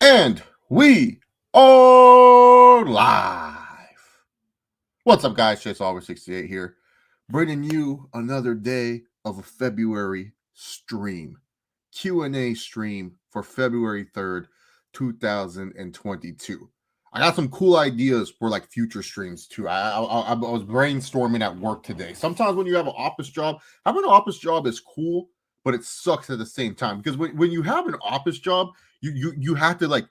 And we are live. What's up, guys? Chase Oliver 68 here, bringing you another day of a February stream, Q&A stream for February 3rd, 2022. I got some cool ideas for like future streams too. I was brainstorming at work today. Sometimes when you have an office job, having an office job is cool, but it sucks at the same time because when you have an office job, you have to like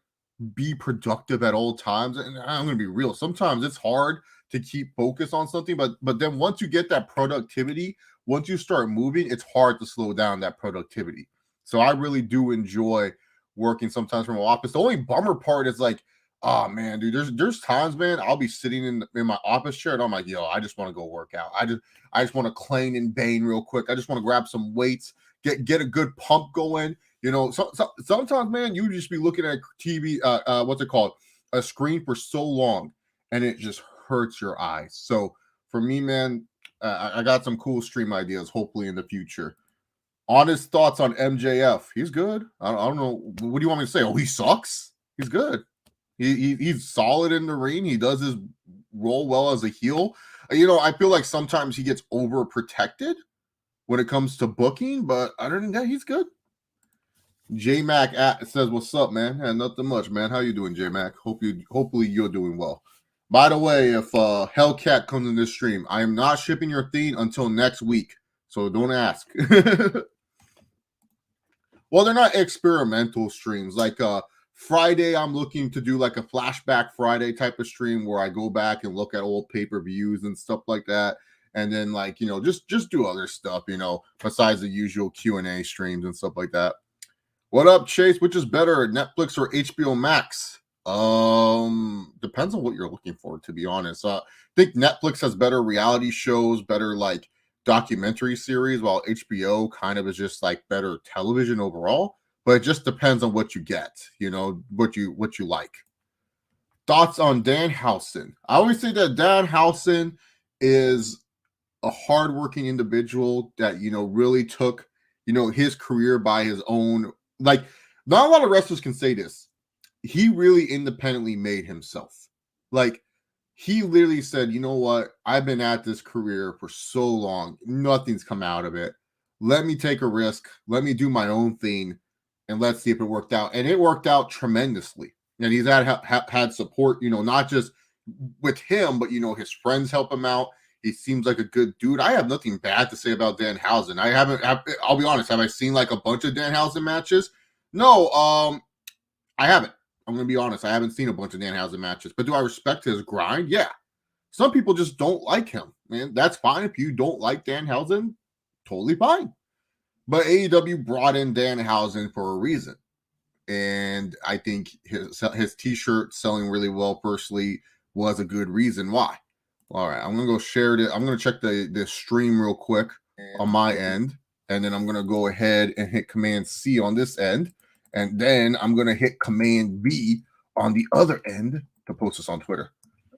be productive at all times. And I'm gonna be real. Sometimes it's hard to keep focus on something, but then once you get that productivity, once you start moving, it's hard to slow down that productivity. So I really do enjoy working sometimes from office. The only bummer part is like, oh man, dude, there's times, man, I'll be sitting in my office chair and I'm like, yo, I just want to go work out. I just want to clean and bang real quick. I just want to grab some weights, get a good pump going. You know, sometimes, man, you just be looking at TV, what's it called, a screen for so long, and it just hurts your eyes. So for me, man, I got some cool stream ideas. Hopefully in the future. Honest thoughts on MJF. He's good. I don't know. What do you want me to say? Oh, he sucks. He's good. He's solid in the ring. He does his role well as a heel. You know, I feel like sometimes he gets overprotected when it comes to booking, but other than that, he's good. J Mac says, "What's up, man? Yeah, nothing much, man. How you doing, J Mac? Hopefully you're doing well. By the way, if Hellcat comes in this stream, I am not shipping your thing until next week, so don't ask." Well, they're not experimental streams. Like Friday, I'm looking to do like a flashback Friday type of stream where I go back and look at old pay-per-views and stuff like that. And then like, you know, just do other stuff, you know, besides the usual Q&A streams and stuff like that. What up, Chase? Which is better, Netflix or HBO Max? Depends on what you're looking for, to be honest. I think Netflix has better reality shows, better like documentary series, while HBO kind of is just like better television overall. But it just depends on what you get, you know, what you like. Thoughts on Danhausen? I always say that Danhausen is a hardworking individual that, you know, really took, you know, his career by his own. Like, not a lot of wrestlers can say this. He really independently made himself. Like, he literally said, you know what? I've been at this career for so long. Nothing's come out of it. Let me take a risk. Let me do my own thing. And let's see if it worked out. And it worked out tremendously. And he's had support, you know, not just with him, but, you know, his friends help him out. He seems like a good dude. I have nothing bad to say about Danhausen. I'll be honest. Have I seen like a bunch of Danhausen matches? No, I haven't. I'm going to be honest. I haven't seen a bunch of Danhausen matches, but do I respect his grind? Yeah. Some people just don't like him, man. That's fine. If you don't like Danhausen, totally fine. But AEW brought in Danhausen for a reason. And I think his t-shirt selling really well personally was a good reason why. All right, I'm gonna go share it. I'm gonna check the stream real quick on my end, and then I'm gonna go ahead and hit Command C on this end, and then I'm gonna hit Command V on the other end to post this on Twitter.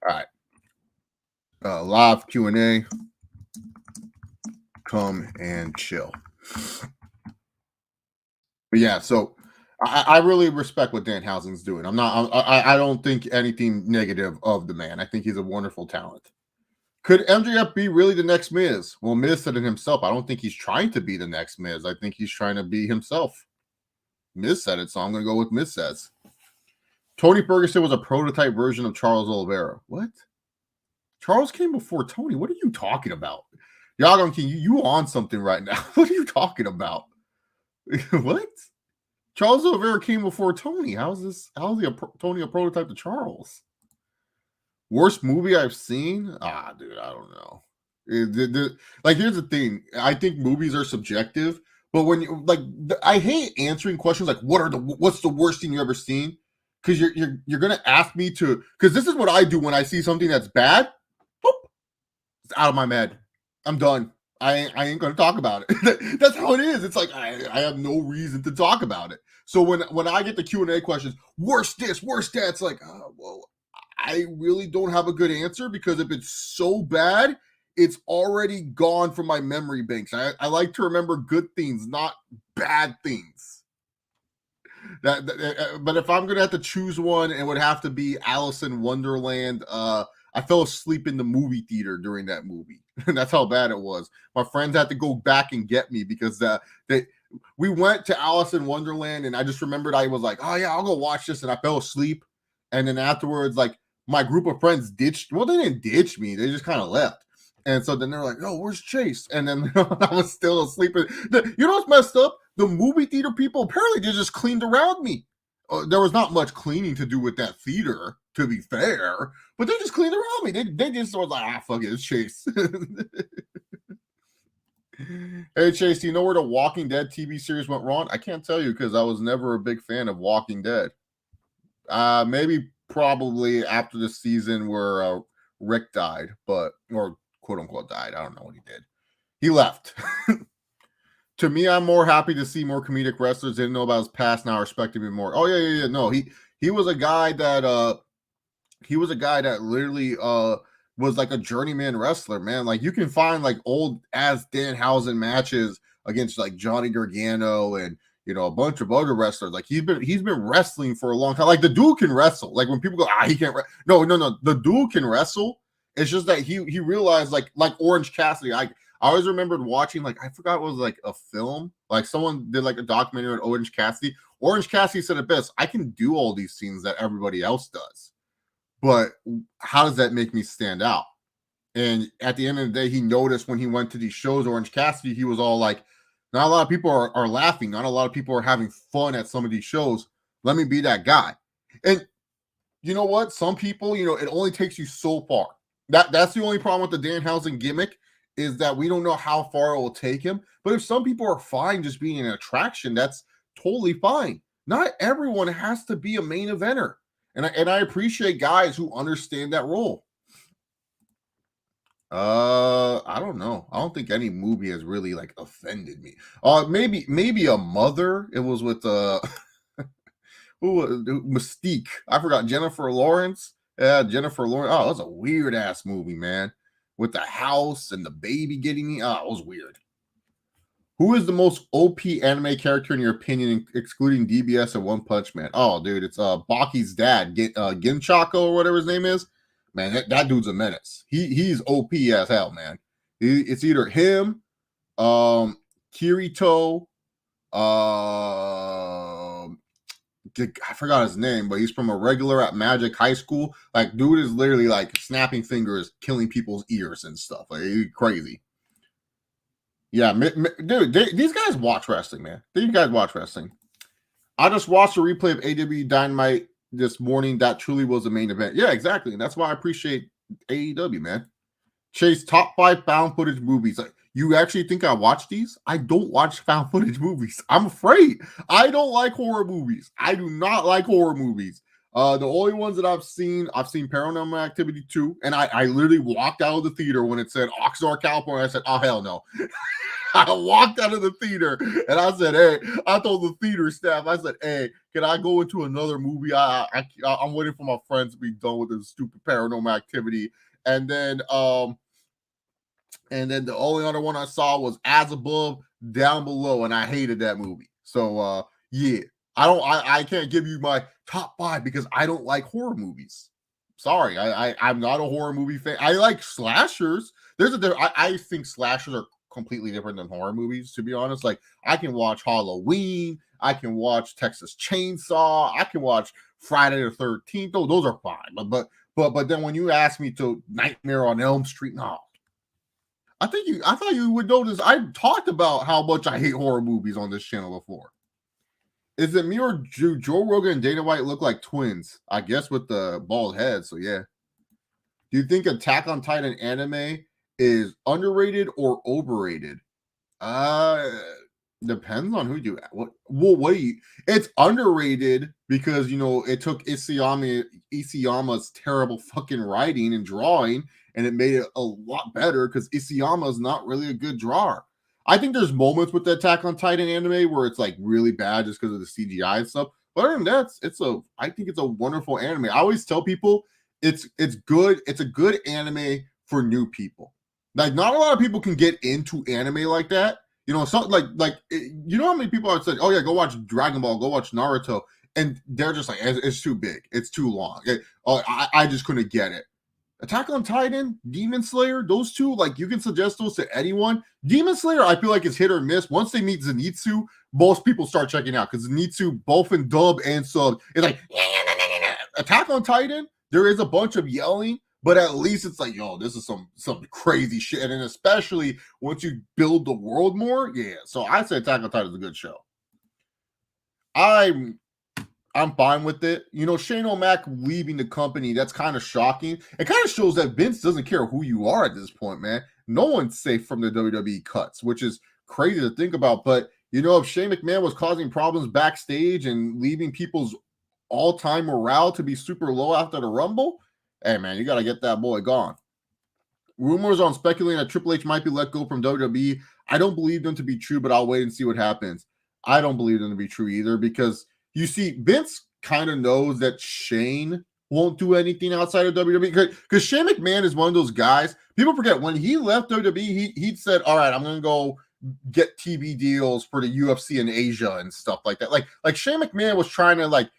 All right, live Q&A. Come and chill. But yeah, so I really respect what Danhausen's doing. I don't think anything negative of the man. I think he's a wonderful talent. Could MJF be really the next Miz? Well, Miz said it himself. I don't think he's trying to be the next Miz. I think he's trying to be himself. Miz said it, so I'm going to go with Miz says. Tony Ferguson was a prototype version of Charles Oliveira. What? Charles came before Tony. What are you talking about? Yagon King, you on something right now. What are you talking about? What? Charles Oliveira came before Tony. How's Tony a prototype to Charles? Worst movie I've seen? Dude, I don't know. Like, here's the thing. I think movies are subjective, but when you like, I hate answering questions like, "What's the worst thing you ever seen?" Because you're gonna ask me to. Because this is what I do when I see something that's bad. Boop, it's out of my head. I'm done. I ain't gonna talk about it. That's how it is. It's like I have no reason to talk about it. So when I get the Q&A questions, worst this, worst that, it's like, well, I really don't have a good answer because if it's so bad, it's already gone from my memory banks. I like to remember good things, not bad things. But if I'm gonna have to choose one, it would have to be Alice in Wonderland. I fell asleep in the movie theater during that movie. That's how bad it was. My friends had to go back and get me because we went to Alice in Wonderland, and I just remembered I was like, oh yeah, I'll go watch this, and I fell asleep. And then afterwards, like my group of friends ditched. Well, they didn't ditch me; they just kind of left. And so then they're like, "Oh, where's Chase?" And then I was still asleep. You know what's messed up? The movie theater people apparently they just cleaned around me. There was not much cleaning to do with that theater, to be fair, but they just cleaned around me. They just was like, fuck it, it's Chase. Hey, Chase, do you know where the Walking Dead TV series went wrong? I can't tell you because I was never a big fan of Walking Dead. Maybe probably after the season where Rick died, or quote unquote died. I don't know what he did. He left. To me, I'm more happy to see more comedic wrestlers. Didn't know about his past, now I respect him more. Oh yeah. No, he was a guy that literally was like a journeyman wrestler, man. Like you can find like old as Danhausen matches against like Johnny Gargano and a bunch of other wrestlers. Like he's been wrestling for a long time. Like the dude can wrestle. Like when people go, he can't. No, the dude can wrestle. It's just that he realized like Orange Cassidy. I always remembered watching, like, I forgot it was like a film, like someone did like a documentary on Orange Cassidy. Orange Cassidy said it best: I can do all these things that everybody else does, but how does that make me stand out? And at the end of the day, he noticed when he went to these shows, Orange Cassidy, he was all like, not a lot of people are laughing. Not a lot of people are having fun at some of these shows. Let me be that guy. And you know what? Some people, it only takes you so far. That's the only problem with the Danhausen gimmick, is that we don't know how far it will take him. But if some people are fine just being an attraction, that's totally fine. Not everyone has to be a main eventer. And I appreciate guys who understand that role. I don't know. I don't think any movie has really like offended me. Maybe a Mother. It was with Mystique. I forgot, Jennifer Lawrence. Yeah, Jennifer Lawrence. Oh, that's a weird ass movie, man. With the house and the baby getting me. Oh, it was weird. Who is the most OP anime character in your opinion, excluding DBS and One Punch Man? Oh, dude, it's Baki's dad, Ginchako or whatever his name is. Man, that dude's a menace. He's OP as hell, man. It's either him, Kirito, I forgot his name, but he's from a regular at Magic High School. Like, dude is literally like snapping fingers, killing people's ears and stuff. Like, he's crazy. Yeah, dude, these guys watch wrestling, man. These guys watch wrestling. I just watched a replay of AEW Dynamite this morning. That truly was the main event. Yeah, exactly. And that's why I appreciate AEW, man. Chase, top 5 found footage movies. Like, you actually think I watch these? I don't watch found footage movies. I'm afraid. I don't like horror movies. I do not like horror movies. The only ones that I've seen Paranormal Activity 2, and I literally walked out of the theater when it said Oxnard, California. I said, oh, hell no. I walked out of the theater and I said, hey, I told the theater staff, I said, hey, can I go into another movie? I'm waiting for my friends to be done with this stupid Paranormal Activity. And then the only other one I saw was As Above, Down Below, and I hated that movie. So yeah, I can't give you my top 5 because I don't like horror movies. Sorry, I'm not a horror movie fan. I like slashers. I think slashers are completely different than horror movies, to be honest. Like, I can watch Halloween, I can watch Texas Chainsaw, I can watch Friday the 13th. Those are fine. But then when you ask me to Nightmare on Elm Street, no. I thought you would notice I talked about how much I hate horror movies on this channel before. Is it me or do Joe Rogan and Dana White look like twins? I guess with the bald head, so yeah. Do you think Attack on Titan anime is underrated or overrated? Depends on who you. Wait. It's underrated because it took Isayama's terrible fucking writing and drawing, and it made it a lot better because Isayama is not really a good drawer. I think there's moments with the Attack on Titan anime where it's like really bad just because of the CGI and stuff. But other than that, I think it's a wonderful anime. I always tell people it's good. It's a good anime for new people. Like, not a lot of people can get into anime like that. You know, something like you know how many people have said, "Oh yeah, go watch Dragon Ball, go watch Naruto," and they're just like, "It's too big, it's too long." I just couldn't get it. Attack on Titan, Demon Slayer, those two, like you can suggest those to anyone. Demon Slayer, I feel like it's hit or miss. Once they meet Zenitsu, most people start checking out because Zenitsu, both in dub and sub, is like Attack on Titan. There is a bunch of yelling, but at least it's like, yo, this is some crazy shit. And then especially once you build the world more, yeah. So I say Attack on Titan is a good show. I'm fine with it. You know, Shane O'Mac leaving the company, that's kind of shocking. It kind of shows that Vince doesn't care who you are at this point, man. No one's safe from the WWE cuts, which is crazy to think about. But, you know, if Shane McMahon was causing problems backstage and leaving people's all-time morale to be super low after the Rumble, hey, man, you got to get that boy gone. Rumors on speculating that Triple H might be let go from WWE. I don't believe them to be true, but I'll wait and see what happens. I don't believe them to be true either because you see, Vince kind of knows that Shane won't do anything outside of WWE because Shane McMahon is one of those guys. People forget when he left WWE, he said, "All right, I'm going to go get TV deals for the UFC in Asia and stuff like that." Like Shane McMahon was trying to like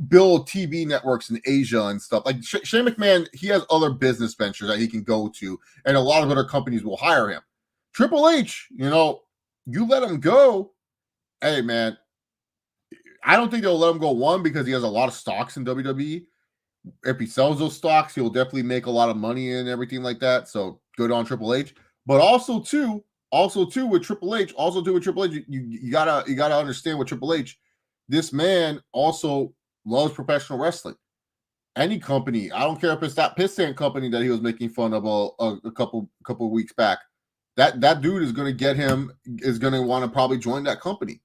build TV networks in Asia and stuff. Like Shane McMahon, he has other business ventures that he can go to, and a lot of other companies will hire him. Triple H, you know, you let him go. Hey, man. I don't think they'll let him go, one, because he has a lot of stocks in WWE. If he sells those stocks, he'll definitely make a lot of money and everything like that. So good on Triple H. But also too with Triple H, you gotta understand with Triple H, this man also loves professional wrestling. Any company, I don't care if it's that piss stand company that he was making fun of a couple of weeks back. That dude is gonna want to probably join that company.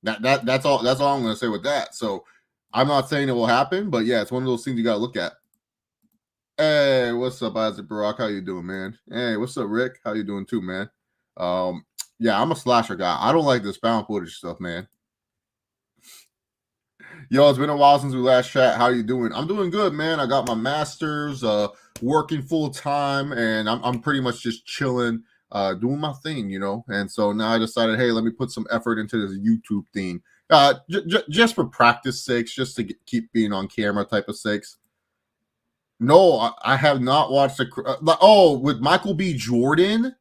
That's all I'm going to say with that. So I'm not saying it will happen, but yeah, it's one of those things you got to look at. Hey, what's up, Isaac Barack? How you doing, man? Hey, what's up, Rick? How you doing too, man? Yeah, I'm a slasher guy. I don't like this found footage stuff, man. Yo, it's been a while since we last chat. How you doing? I'm doing good, man. I got my master's, working full time, and I'm pretty much just chilling. Doing my thing, you know, and so now I decided, hey, let me put some effort into this YouTube thing, just for practice sakes, just to keep being on camera type of sakes. No, I have not watched with Michael B. Jordan.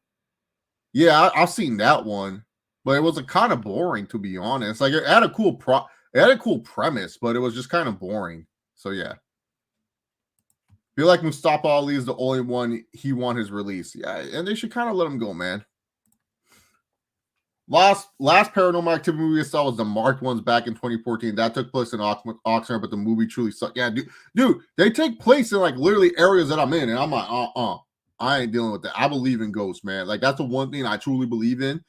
Yeah, I've seen that one, but it was a kind of boring, to be honest. Like it had a cool premise, but it was just kind of boring. So yeah. Feel like Mustafa Ali is the only one he won his release. Yeah, and they should kind of let him go, man. Last Paranormal Activity movie I saw was the marked ones back in 2014. That took place in Oxnard, but the movie truly sucked. Yeah, dude, they take place in like literally areas that I'm in, and I'm like, I ain't dealing with that. I believe in ghosts, man. Like that's the one thing I truly believe in.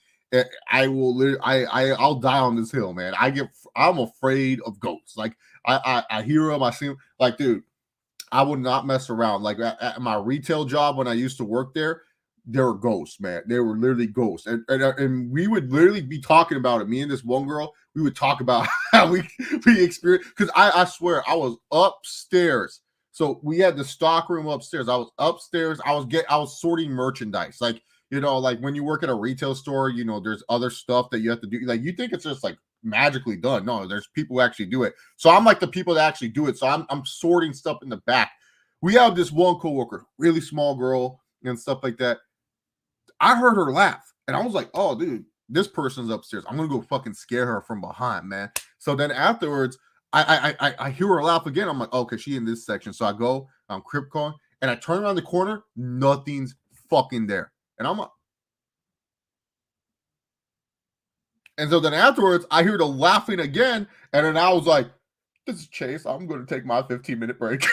I'll die on this hill, man. I'm afraid of ghosts. Like I hear them, I see them. Like, dude, I would not mess around. Like at my retail job when I used to work there were ghosts, man. They were literally ghosts, and we would literally be talking about it. Me and this one girl, we would talk about how we experienced. Because I swear, I was upstairs. So we had the stock room upstairs. I was upstairs. I was sorting merchandise. Like, you know, like when you work at a retail store, you know, there's other stuff that you have to do. Like you think it's just like magically done. No, there's people who actually do it. So I'm like the people that actually do it. So I'm sorting stuff in the back. We have this one coworker, really small girl and stuff like that. I heard her laugh and I was like, oh, dude, this person's upstairs. I'm going to go fucking scare her from behind, man. So then afterwards, I hear her laugh again. I'm like, okay, she in this section. So I go, I'm crip calling and I turn around the corner. Nothing's fucking there. And I'm like, and so then afterwards, I hear the laughing again. And then I was like, this is Chase. I'm going to take my 15-minute break.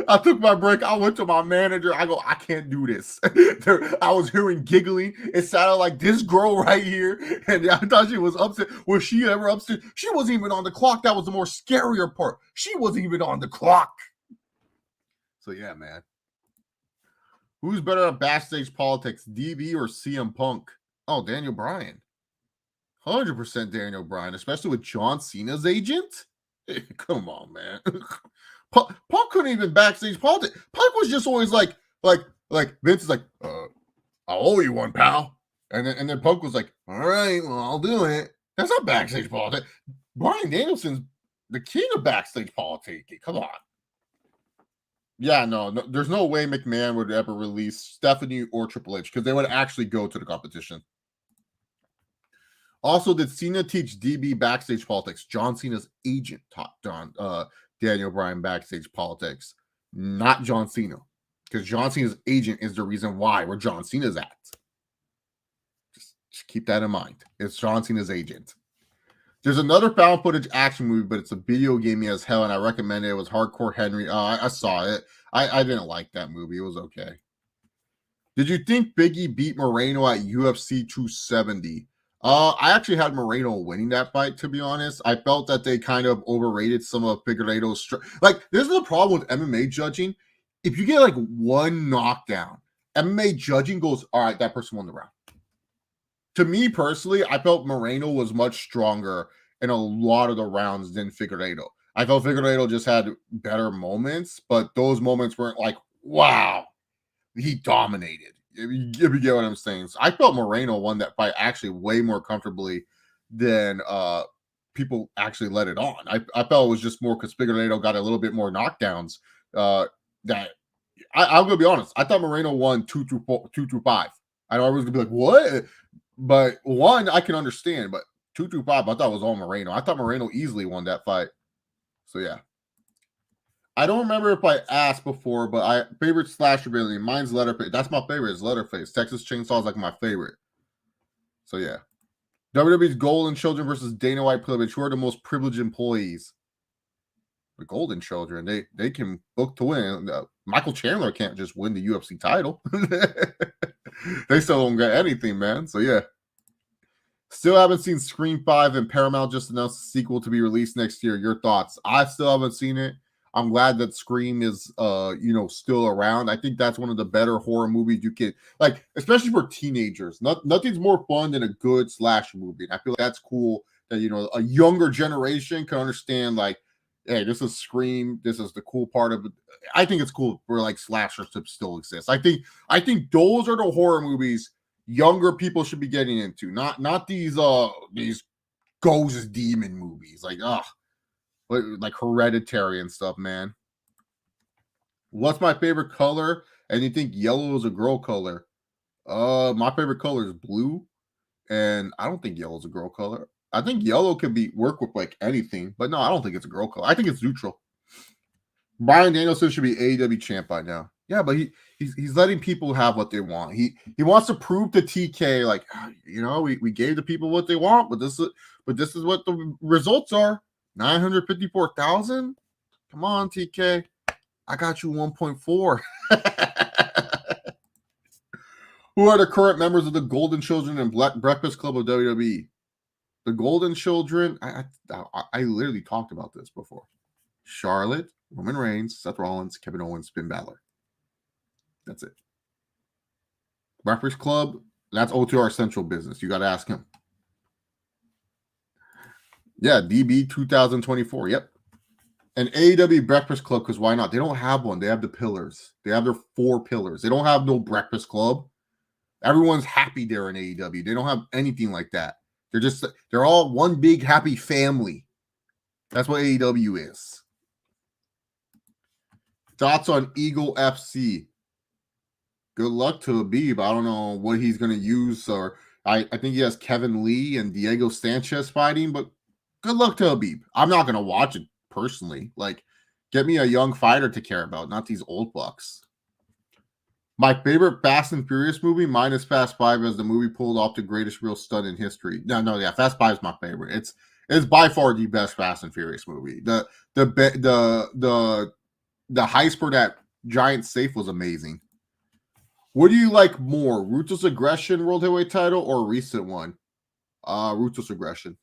I took my break. I went to my manager. I go, I can't do this. I was hearing giggling. It sounded like this girl right here. And I thought she was upset. Was she ever upset? She wasn't even on the clock. That was the more scarier part. She wasn't even on the clock. So yeah, man. Who's better at backstage politics, DB or CM Punk? Oh, Daniel Bryan. 100% Daniel Bryan, especially with John Cena's agent. Come on, man. Punk couldn't even backstage politics. Punk was just always like Vince is like, I'll owe you one, pal. And then Punk was like, all right, well, I'll do it. That's not backstage politics. Bryan Danielson's the king of backstage politics. Come on. Yeah, no, there's no way McMahon would ever release Stephanie or Triple H because they would actually go to the competition. Also, did Cena teach DB backstage politics? John Cena's agent taught Daniel Bryan backstage politics, not John Cena, because John Cena's agent is the reason why where John Cena's at. Just keep that in mind. It's John Cena's agent. There's another found footage action movie, but it's a video gamey as hell, and I recommend it. It was Hardcore Henry. I saw it. I didn't like that movie. It was okay. Did you think Biggie beat Moreno at UFC 270? I actually had Moreno winning that fight, to be honest. I felt that they kind of overrated some of Figueiredo's like, this is the problem with MMA judging. If you get like one knockdown, MMA judging goes, all right, that person won the round. To me personally, I felt Moreno was much stronger in a lot of the rounds than Figueiredo. I felt Figueiredo just had better moments, but those moments weren't like, wow, he dominated. If you get what I'm saying. So I felt Moreno won that fight actually way more comfortably than people actually let it on. I felt it was just more because Figueiredo got a little bit more knockdowns. That I'm gonna be honest. I thought Moreno won 2-5. I know everyone's gonna be like, what? But one I can understand, but 2-5, I thought was all Moreno. I thought Moreno easily won that fight. So yeah. I don't remember if I asked before, but favorite slasher ability. Mine's Leatherface. That's my favorite. Is Leatherface. Texas Chainsaw is like my favorite. So yeah. WWE's Golden Children versus Dana White Privilege. Who are the most privileged employees? The Golden Children. They can book to win. Michael Chandler can't just win the UFC title. They still don't get anything, man. So yeah. Still haven't seen Scream 5, and Paramount just announced a sequel to be released next year. Your thoughts? I still haven't seen it. I'm glad that Scream is still around. I think that's one of the better horror movies you can, like, especially for teenagers. Nothing's more fun than a good slasher movie. And I feel like that's cool that a younger generation can understand, like, hey, this is Scream. This is the cool part of it. I think it's cool for like slashers to still exist. I think those are the horror movies younger people should be getting into. Not these ghost demon movies. Like Hereditary and stuff, man. What's my favorite color? And you think yellow is a girl color? My favorite color is blue, and I don't think yellow is a girl color. I think yellow could work with like anything, but no, I don't think it's a girl color. I think it's neutral. Bryan Danielson should be AEW champ by now. Yeah, but he's letting people have what they want. He wants to prove to TK, like, we gave the people what they want, but this is what the results are. 954,000. Come on, TK. I got you 1.4. Who are the current members of the Golden Children and Breakfast Club of WWE? The Golden Children, I literally talked about this before. Charlotte, Roman Reigns, Seth Rollins, Kevin Owens, Finn Balor. That's it. Breakfast Club, that's OTR Central business. You got to ask him. Yeah, DB 2024. Yep. An AEW Breakfast Club, because why not? They don't have one. They have the pillars. They have their 4 pillars. They don't have no Breakfast Club. Everyone's happy there in AEW. They don't have anything like that. They're all one big happy family. That's what AEW is. Thoughts on Eagle FC? Good luck to Habib. I don't know what he's going to use. Or I think he has Kevin Lee and Diego Sanchez fighting, but good luck to Habib. I'm not going to watch it personally. Like, get me a young fighter to care about, not these old bucks. My favorite Fast and Furious movie, minus Fast 5, as the movie pulled off the greatest real stunt in history. Yeah, Fast 5 is my favorite. It's by far the best Fast and Furious movie. The heist for that giant safe was amazing. What do you like more, Ruthless Aggression World Heavyweight title or a recent one? Ruthless Aggression.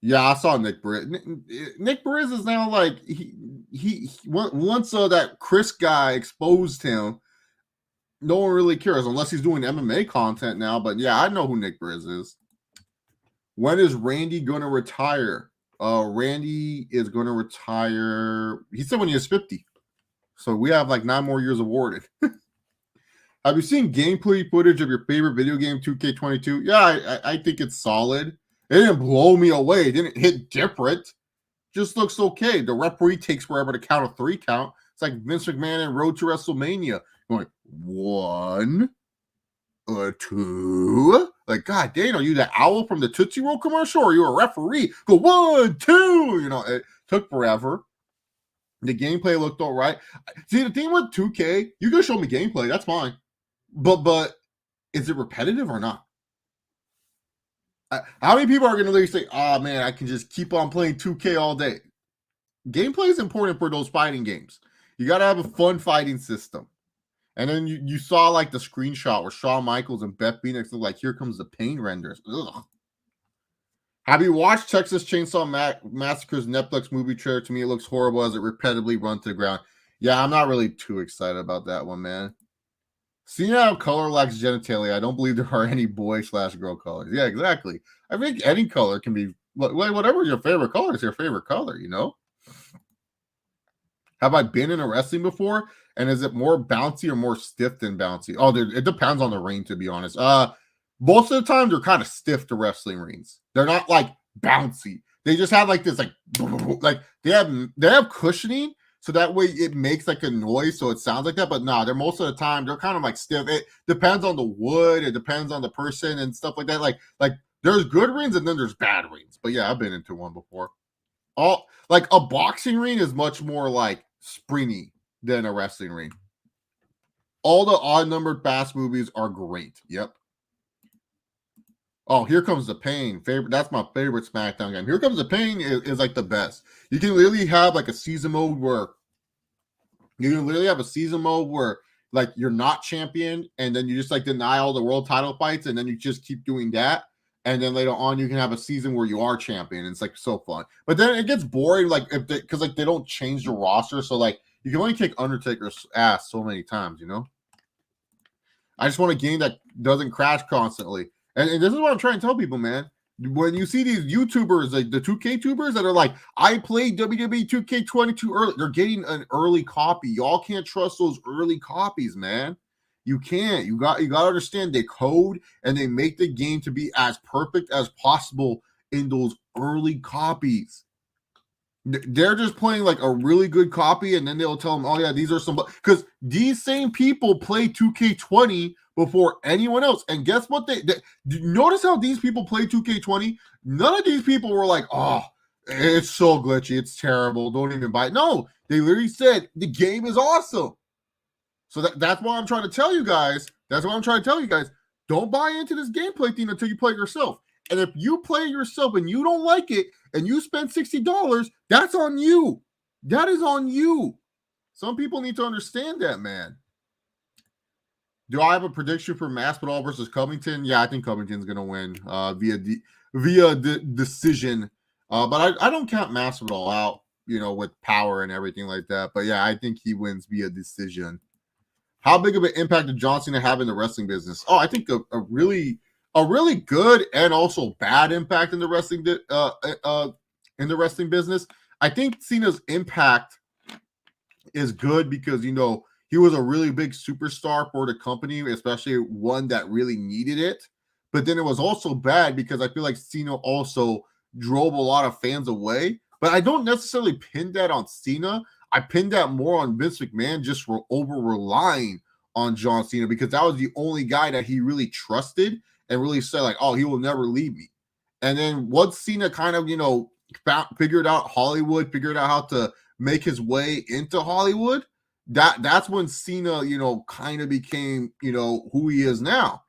Yeah, I saw Nick Briz. Nick Briz is now like he once that Chris guy exposed him. No one really cares unless he's doing MMA content now. But yeah, I know who Nick Briz is. When is Randy going to retire? Randy is going to retire. He said when he is 50. So we have like 9 more years awarded. Have you seen gameplay footage of your favorite video game, 2K22? Yeah, I think it's solid. It didn't blow me away. It didn't hit different. Just looks okay. The referee takes forever to count a 3 count. It's like Vince McMahon in Road to WrestleMania. Going 1, 2. Like, God dang, are you the owl from the Tootsie Roll commercial? Or are you a referee? Go 1, 2. You know, it took forever. The gameplay looked all right. See, the thing with 2K, you can show me gameplay. That's fine. But is it repetitive or not? How many people are going to literally say, oh, man, I can just keep on playing 2K all day? Gameplay is important for those fighting games. You got to have a fun fighting system. And then you saw like the screenshot where Shawn Michaels and Beth Phoenix look like, here comes the pain renders. Ugh. Have you watched Texas Chainsaw Massacre's Netflix movie trailer? To me, it looks horrible as it repetitively runs to the ground. Yeah, I'm not really too excited about that one, man. Seeing how color lacks genitalia, I don't believe there are any boy/girl colors. Yeah, exactly. I think any color can be, whatever your favorite color is your favorite color, you know? Have I been in a wrestling before? And is it more bouncy or more stiff than bouncy? Oh, it depends on the ring, to be honest. Most of the time, they're kind of stiff, the wrestling rings. They're not like bouncy. They just have like this, like they have cushioning, so that way it makes like a noise, so it sounds like that. But nah, they're most of the time they're kind of like stiff. It depends on the wood. It depends on the person and stuff like that. Like there's good rings and then there's bad rings. But yeah, I've been into one before. All like a boxing ring is much more like springy than a wrestling ring. All the odd numbered fast movies are great. Yep. Oh, Here Comes the Pain. That's my favorite SmackDown game. Here Comes the Pain is like the best. You can literally have like a season mode where like you're not champion, and then you just like deny all the world title fights, and then you just keep doing that. And then later on, you can have a season where you are champion. It's like so fun. But then it gets boring, like because like they don't change the roster, so like you can only kick Undertaker's ass so many times, you know. I just want a game that doesn't crash constantly. And this is what I'm trying to tell people, man. When you see these YouTubers, like the 2K tubers that are like, I played WWE 2K22 early, they're getting an early copy. Y'all can't trust those early copies, man. You can't. You got to understand they code and they make the game to be as perfect as possible in those early copies. They're just playing like a really good copy, and then they'll tell them, oh yeah, these are some, because these same people play 2K20 before anyone else. And guess what? They notice how these people play 2K20. None of these people were like, oh, it's so glitchy, it's terrible, don't even buy it. No, they literally said the game is awesome. So that's what I'm trying to tell you guys. Don't buy into this gameplay thing until you play it yourself. And if you play it yourself and you don't like it and you spend $60, that's on you. That is on you. Some people need to understand that, man. Do I have a prediction for Masvidal versus Covington? Yeah, I think Covington's going to win via decision. But I don't count Masvidal out, you know, with power and everything like that. But yeah, I think he wins via decision. How big of an impact did John Cena have in the wrestling business? Oh, I think a really good and also bad impact in the wrestling business. I think Cena's impact is good because, you know, he was a really big superstar for the company, especially one that really needed it. But then it was also bad because I feel like Cena also drove a lot of fans away. But I don't necessarily pin that on Cena. I pinned that more on Vince McMahon just for over-relying on John Cena because that was the only guy that he really trusted and really said, like, oh, he will never leave me. And then once Cena kind of, you know, figured out Hollywood, figured out how to make his way into Hollywood, that's when Cena, you know, kind of became, you know, who he is now.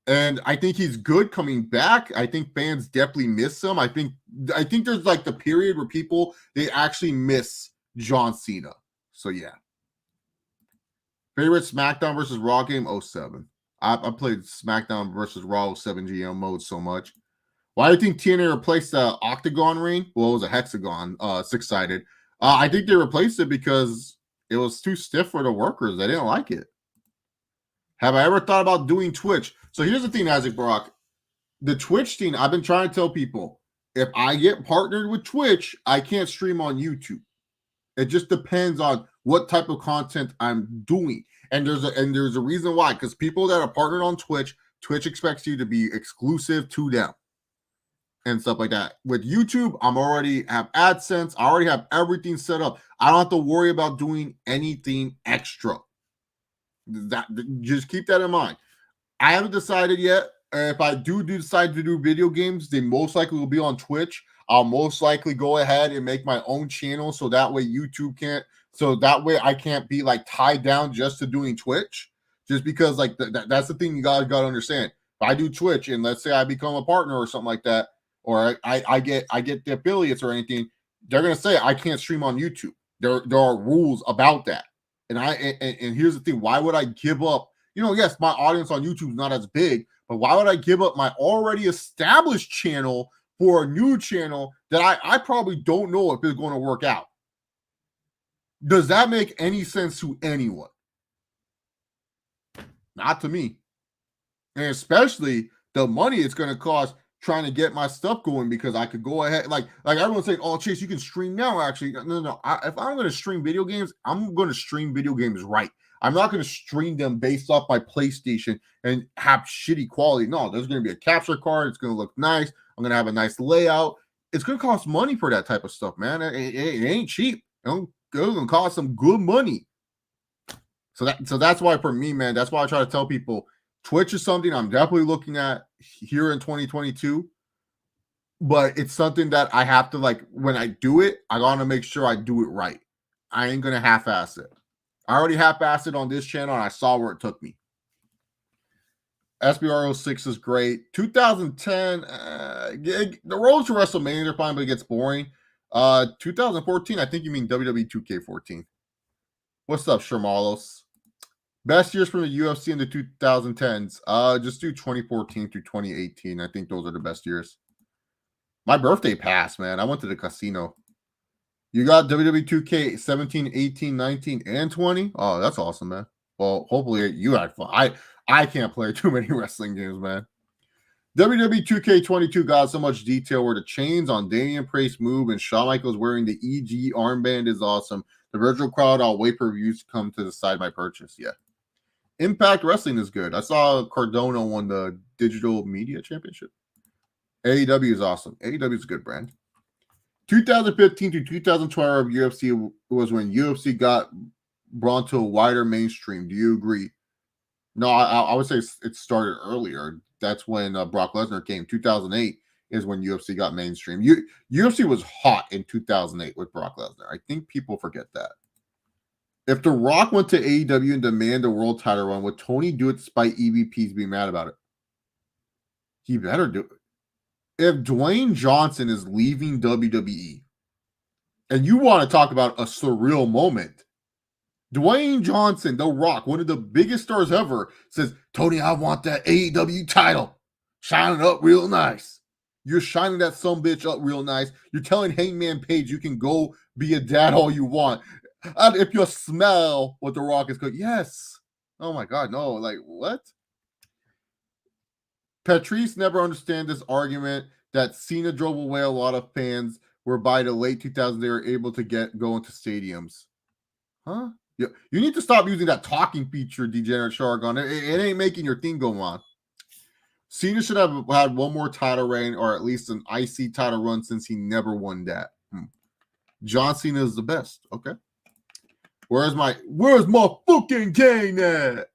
And I think he's good coming back. I think fans definitely miss him. I think there's like the period where they actually miss John Cena. So yeah. Favorite SmackDown versus Raw game? 07. I played SmackDown versus Raw 07 GM mode so much. Why do you think TNA replaced the Octagon ring? Well, it was a hexagon, 6-sided. I think they replaced it because it was too stiff for the workers. They didn't like it. Have I ever thought about doing Twitch? So here's the thing, Isaac Barak. The Twitch thing, I've been trying to tell people, if I get partnered with Twitch, I can't stream on YouTube. It just depends on what type of content I'm doing. And there's a reason why, because people that are partnered on Twitch, Twitch expects you to be exclusive to them and stuff like that. With YouTube, I'm already have AdSense. I already have everything set up. I don't have to worry about doing anything extra. That just keep that in mind. I haven't decided yet. If I do decide to do video games, they most likely will be on Twitch. I'll most likely go ahead and make my own channel so that way YouTube can't. So that way I can't be like tied down just to doing Twitch. Just because like that's the thing you gotta understand. If I do Twitch and let's say I become a partner or something like that, or I get the affiliates or anything, they're gonna say I can't stream on YouTube. There are rules about that. And here's the thing: why would I give up? Yes, my audience on YouTube is not as big, but why would I give up my already established channel for a new channel that I probably don't know if it's going to work out? Does that make any sense to anyone? Not to me. And especially the money it's going to cost trying to get my stuff going, because I could go ahead, like everyone's saying, oh, Chase, you can stream now. Actually, no. If I'm going to stream video games, I'm going to stream video games right. I'm not going to stream them based off my PlayStation and have shitty quality. No, there's going to be a capture card. It's going to look nice. I'm going to have a nice layout. It's going to cost money for that type of stuff, man. It ain't cheap. It's going to cost some good money. So that's why for me, man, that's why I try to tell people Twitch is something I'm definitely looking at here in 2022. But it's something that I have to, like, when I do it, I got to make sure I do it right. I ain't going to half-ass it. I already half-assed it on this channel, and I saw where it took me. SBR06 is great. 2010, the road to WrestleMania are fine, but it gets boring. 2014, I think you mean WWE 2K14. What's up, Shermalos? Best years from the UFC in the 2010s. Just do 2014 through 2018. I think those are the best years. My birthday passed, man. I went to the casino. You got WWE 2K 17, 18, 19, and 20? Oh, that's awesome, man. Well, hopefully you had fun. I can't play too many wrestling games, man. WWE 2K22 got so much detail where the chains on Damian Priest's move and Shawn Michaels wearing the EG armband is awesome. The virtual crowd, I'll wait for reviews to come to decide my purchase. Yeah. Impact Wrestling is good. I saw Cardona won the Digital Media Championship. AEW is awesome. AEW is a good brand. 2015 to 2012 UFC was when UFC got brought to a wider mainstream. Do you agree? No, I would say it started earlier. That's when Brock Lesnar came. 2008 is when UFC got mainstream. UFC was hot in 2008 with Brock Lesnar. I think people forget that. If The Rock went to AEW and demanded a world title run, would Tony do it despite EVPs being mad about it? He better do it. If Dwayne Johnson is leaving WWE, and you want to talk about a surreal moment, Dwayne Johnson, The Rock, one of the biggest stars ever, says, Tony, I want that AEW title. Shine it up real nice. You're shining that sumbitch up real nice. You're telling Hangman Page you can go be a dad all you want. And if you smell what The Rock is cooking, yes. Oh my God, no. Like, what? Patrice never understand this argument that Cena drove away a lot of fans, where by the late 2000s they were able to go into stadiums. Huh? You need to stop using that talking feature, Degenerate Shargon. It ain't making your thing go on. Cena should have had one more title reign, or at least an IC title run, since he never won that. John Cena is the best. Okay. Where's my fucking game at?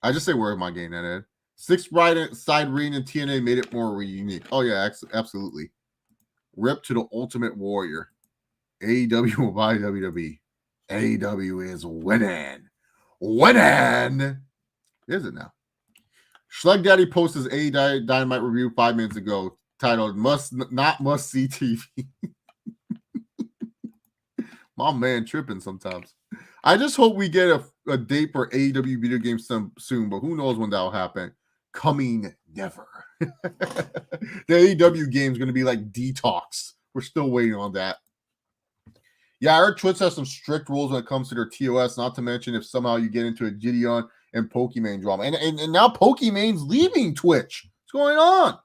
I just say where's my game at, Ed? Sixth side ring in TNA made it more unique. Oh yeah, absolutely. Rip to the Ultimate Warrior. AEW will buy WWE. AEW is winning. Winning. Is it now? Schleg Daddy posted his AEW Dynamite review 5 minutes ago, titled Must See TV. My man tripping sometimes. I just hope we get a date for AEW video games soon, but who knows when that'll happen. Coming never. The AEW game is going to be like Detox. We're still waiting on that. Yeah, I heard Twitch has some strict rules when it comes to their TOS, not to mention if somehow you get into a Gideon and Pokimane drama. And now Pokimane's leaving Twitch. What's going on?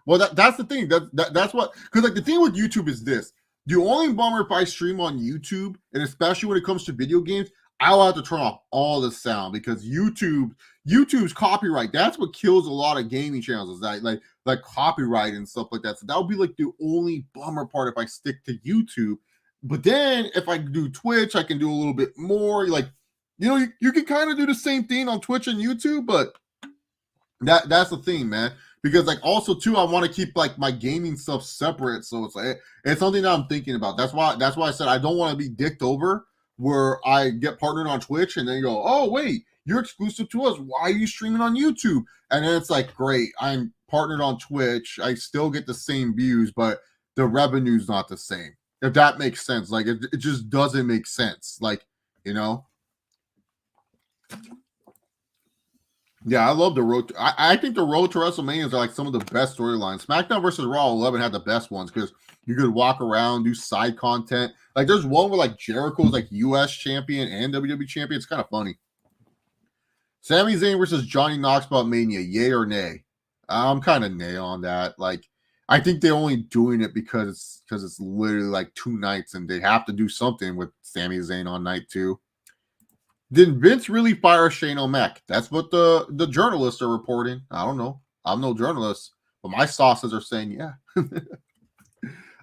Well, that's the thing. That's what, because like the thing with YouTube is this. The only bummer if I stream on YouTube, and especially when it comes to video games, I'll have to turn off all the sound because YouTube's copyright. That's what kills a lot of gaming channels, is that like copyright and stuff like that. So that would be like the only bummer part if I stick to YouTube. But then if I do Twitch, I can do a little bit more. Like, you can kind of do the same thing on Twitch and YouTube, but that's the thing, man. Because like also too, I want to keep like my gaming stuff separate. So it's like it's something that I'm thinking about. That's why I said I don't want to be dicked over where I get partnered on Twitch and then go, oh wait, you're exclusive to us. Why are you streaming on YouTube? And then it's like, great, I'm partnered on Twitch. I still get the same views, but the revenue's not the same. If that makes sense. Like it just doesn't make sense. Like, Yeah, I love the road. I think the road to WrestleMania are like some of the best storylines. SmackDown versus Raw 11 had the best ones because you could walk around, do side content. Like there's one where like Jericho's like U.S. champion and WWE champion. It's kind of funny. Sami Zayn versus Johnny Knoxville at Mania, yay or nay? I'm kind of nay on that. Like I think they're only doing it because it's literally like 2 nights and they have to do something with Sami Zayn on night 2. Did Vince really fire Shane O'Mac? That's what the journalists are reporting. I don't know. I'm no journalist, but my sources are saying yeah.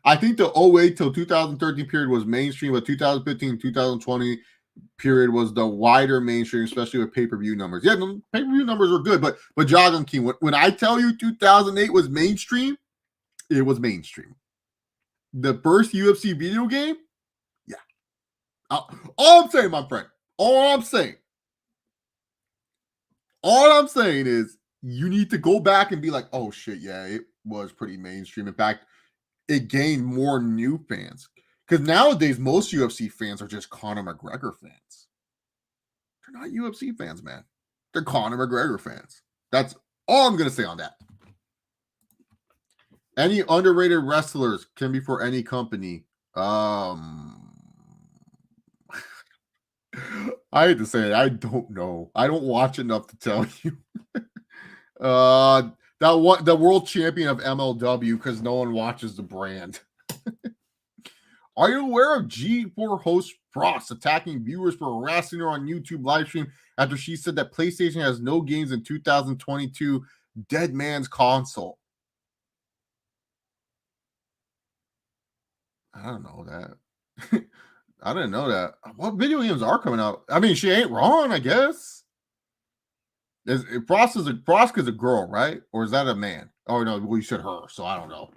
I think the 08 till 2013 period was mainstream, but 2015, 2020 period was the wider mainstream, especially with pay-per-view numbers. Yeah, the pay-per-view numbers are good, but Jogging King, when I tell you 2008 was mainstream, it was mainstream. The first UFC video game, yeah. All I'm saying, my friend. All I'm saying is you need to go back and be like, oh shit, yeah, it was pretty mainstream. In fact, it gained more new fans. Because nowadays, most UFC fans are just Conor McGregor fans. They're not UFC fans, man. They're Conor McGregor fans. That's all I'm going to say on that. Any underrated wrestlers can be for any company. I hate to say it. I don't know. I don't watch enough to tell you. The world champion of MLW because no one watches the brand. Are you aware of G4 host Frost attacking viewers for harassing her on YouTube live stream after she said that PlayStation has no games in 2022 Dead Man's Console? I don't know that. I didn't know that. What video games are coming out? I mean, she ain't wrong, I guess. Frost is a girl, right? Or is that a man? Oh no, well, you said her, so I don't know.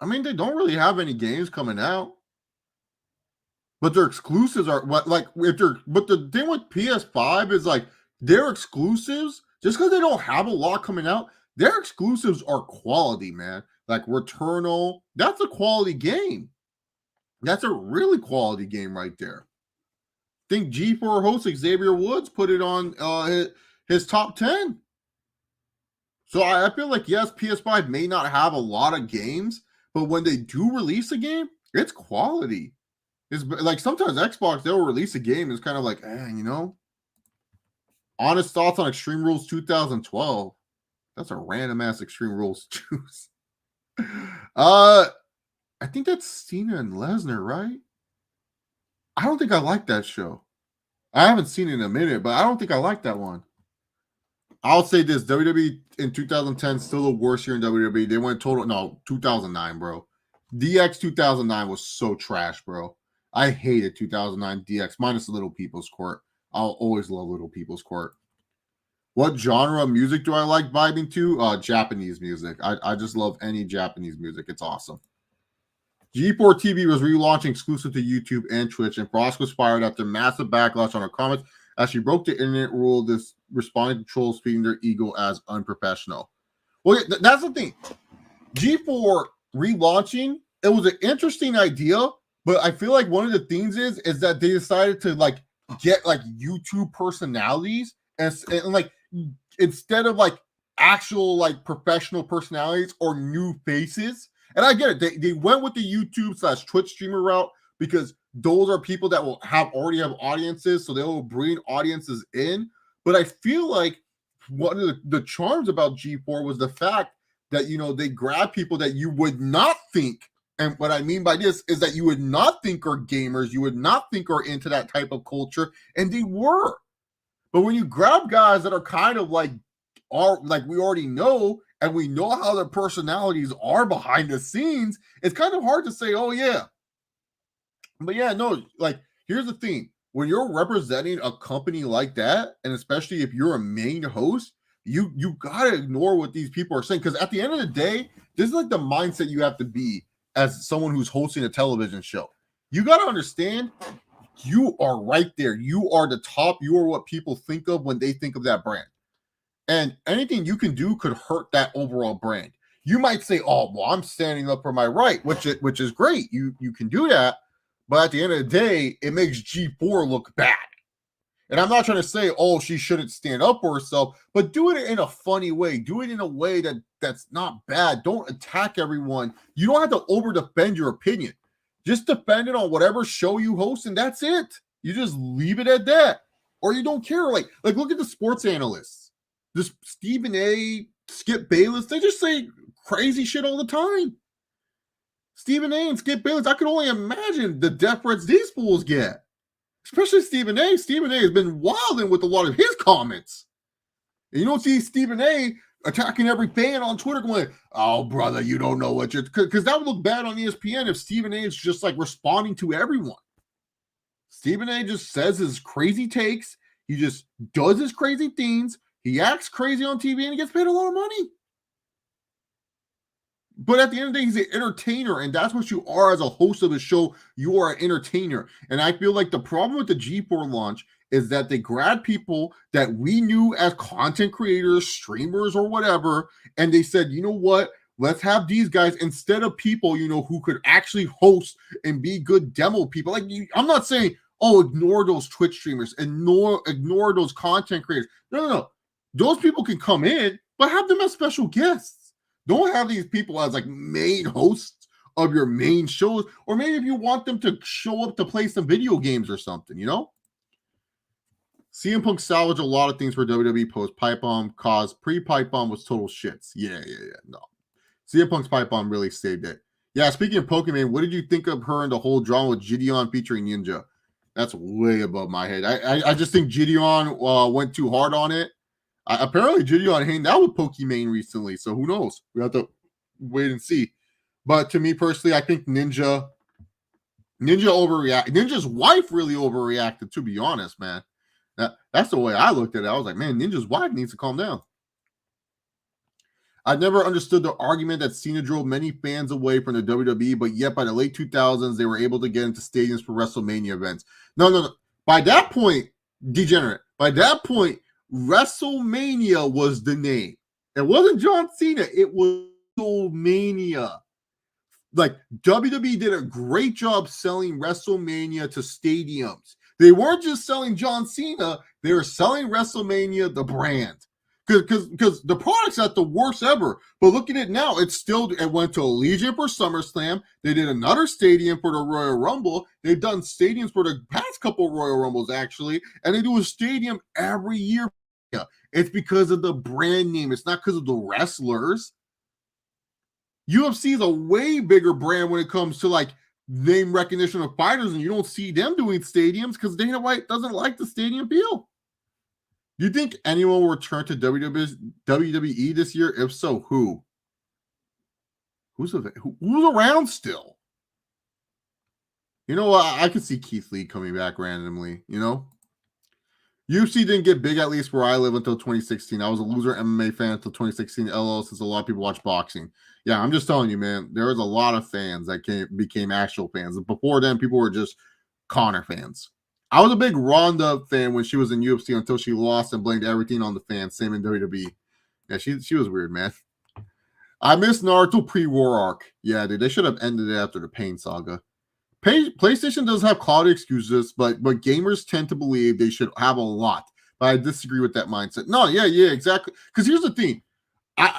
I mean, they don't really have any games coming out, but their exclusives are what like if they're. But the thing with PS5 is like their exclusives, just because they don't have a lot coming out, their exclusives are quality, man. Like Returnal, that's a quality game. That's a really quality game right there. I think G4 host Xavier Woods put it on his top 10. So I feel like, yes, PS5 may not have a lot of games, but when they do release a game, it's quality. It's like sometimes Xbox, they'll release a game. It's kind of like, honest thoughts on Extreme Rules 2012. That's a random ass Extreme Rules choose. I think that's Cena and Lesnar, right? I don't think I like that show. I haven't seen it in a minute, but I don't think I like that one. I'll say this: WWE in 2010 still the worst year in WWE. They went 2009, bro. DX 2009 was so trash, bro. I hated 2009 DX minus Little People's Court. I'll always love Little People's Court. What genre of music do I like vibing to? Japanese music. I just love any Japanese music. It's awesome. G4 TV was relaunching exclusive to YouTube and Twitch, and Frost was fired after massive backlash on her comments as she broke the internet rule, this responding to trolls feeding their ego as unprofessional. Well, that's the thing. G4 relaunching, it was an interesting idea, but I feel like one of the things is that they decided to like get like YouTube personalities and like instead of like actual like professional personalities or new faces. And I get it. They went with the YouTube / Twitch streamer route because those are people that will already have audiences, so they will bring audiences in. But I feel like one of the charms about G4 was the fact that they grab people that you would not think And what I mean by this is that you would not think are gamers, you would not think are into that type of culture, and they were. But when you grab guys that are kind of like we already know, and we know how their personalities are behind the scenes, it's kind of hard to say, oh yeah. But yeah, no, like here's the thing. When you're representing a company like that, and especially if you're a main host, you gotta ignore what these people are saying. Because at the end of the day, this is like the mindset you have to be as someone who's hosting a television show. You gotta understand you are right there. You are the top. You are what people think of when they think of that brand. And anything you can do could hurt that overall brand. You might say, "Oh, well, I'm standing up for my right," which is great. You can do that, but at the end of the day, it makes G4 look bad. And I'm not trying to say, "Oh, she shouldn't stand up for herself," but do it in a funny way. Do it in a way that's not bad. Don't attack everyone. You don't have to over defend your opinion. Just defend it on whatever show you host, and that's it. You just leave it at that, or you don't care. Like look at the sports analysts. This Stephen A, Skip Bayless, they just say crazy shit all the time. Stephen A and Skip Bayless, I can only imagine the death threats these fools get. Especially Stephen A. Stephen A has been wilding with a lot of his comments. And you don't see Stephen A attacking every fan on Twitter going, "Oh, brother, you don't know what you're..." Because that would look bad on ESPN if Stephen A is just like responding to everyone. Stephen A just says his crazy takes. He just does his crazy things. He acts crazy on TV and he gets paid a lot of money. But at the end of the day, he's an entertainer, and that's what you are as a host of a show. You are an entertainer. And I feel like the problem with the G4 launch is that they grabbed people that we knew as content creators, streamers, or whatever, and they said, you know what? Let's have these guys instead of people, who could actually host and be good demo people. Like, I'm not saying, oh, ignore those Twitch streamers, ignore those content creators. No. Those people can come in, but have them as special guests. Don't have these people as like main hosts of your main shows, or maybe if you want them to show up to play some video games or something, CM Punk salvaged a lot of things for WWE post pipe bomb, cause pre-pipe bomb was total shits. Yeah. No. CM Punk's pipe bomb really saved it. Yeah, speaking of Pokemon, what did you think of her and the whole drama with Gideon featuring Ninja? That's way above my head. I just think Gideon went too hard on it. Apparently, Gideon hanged out with Pokimane recently, so who knows? We have to wait and see. But to me personally, I think Ninja overreacted. Ninja's wife really overreacted, to be honest, man. That's the way I looked at it. I was like, man, Ninja's wife needs to calm down. I never understood the argument that Cena drove many fans away from the WWE, but yet by the late 2000s, they were able to get into stadiums for WrestleMania events. No. By that point, degenerate. By that point, WrestleMania was the name. It wasn't John Cena. It was WrestleMania. Like, WWE did a great job selling WrestleMania to stadiums. They weren't just selling John Cena. They were selling WrestleMania, the brand. Because the product's at the worst ever. But look at it now. It went to Allegiant for SummerSlam. They did another stadium for the Royal Rumble. They've done stadiums for the past couple Royal Rumbles, actually. And they do a stadium every year. It's because of the brand name. It's not because of the wrestlers. UFC is a way bigger brand when it comes to like name recognition of fighters, and you don't see them doing stadiums because Dana White doesn't like the stadium feel. Do you think anyone will return to WWE this year? If so, who? Who's around still? I could see Keith Lee coming back randomly, UFC didn't get big, at least where I live, until 2016. I was a loser MMA fan until 2016. LOL, since a lot of people watch boxing. Yeah, I'm just telling you, man, there was a lot of fans that became actual fans. And before then, people were just Conor fans. I was a big Ronda fan when she was in UFC until she lost and blamed everything on the fans. Same in WWE. Yeah, she was weird, man. I miss Naruto pre-war arc. Yeah, dude, they should have ended it after the Pain Saga. PlayStation does have cloud excuses, but gamers tend to believe they should have a lot. But I disagree with that mindset. No, yeah, exactly. Because here's the thing.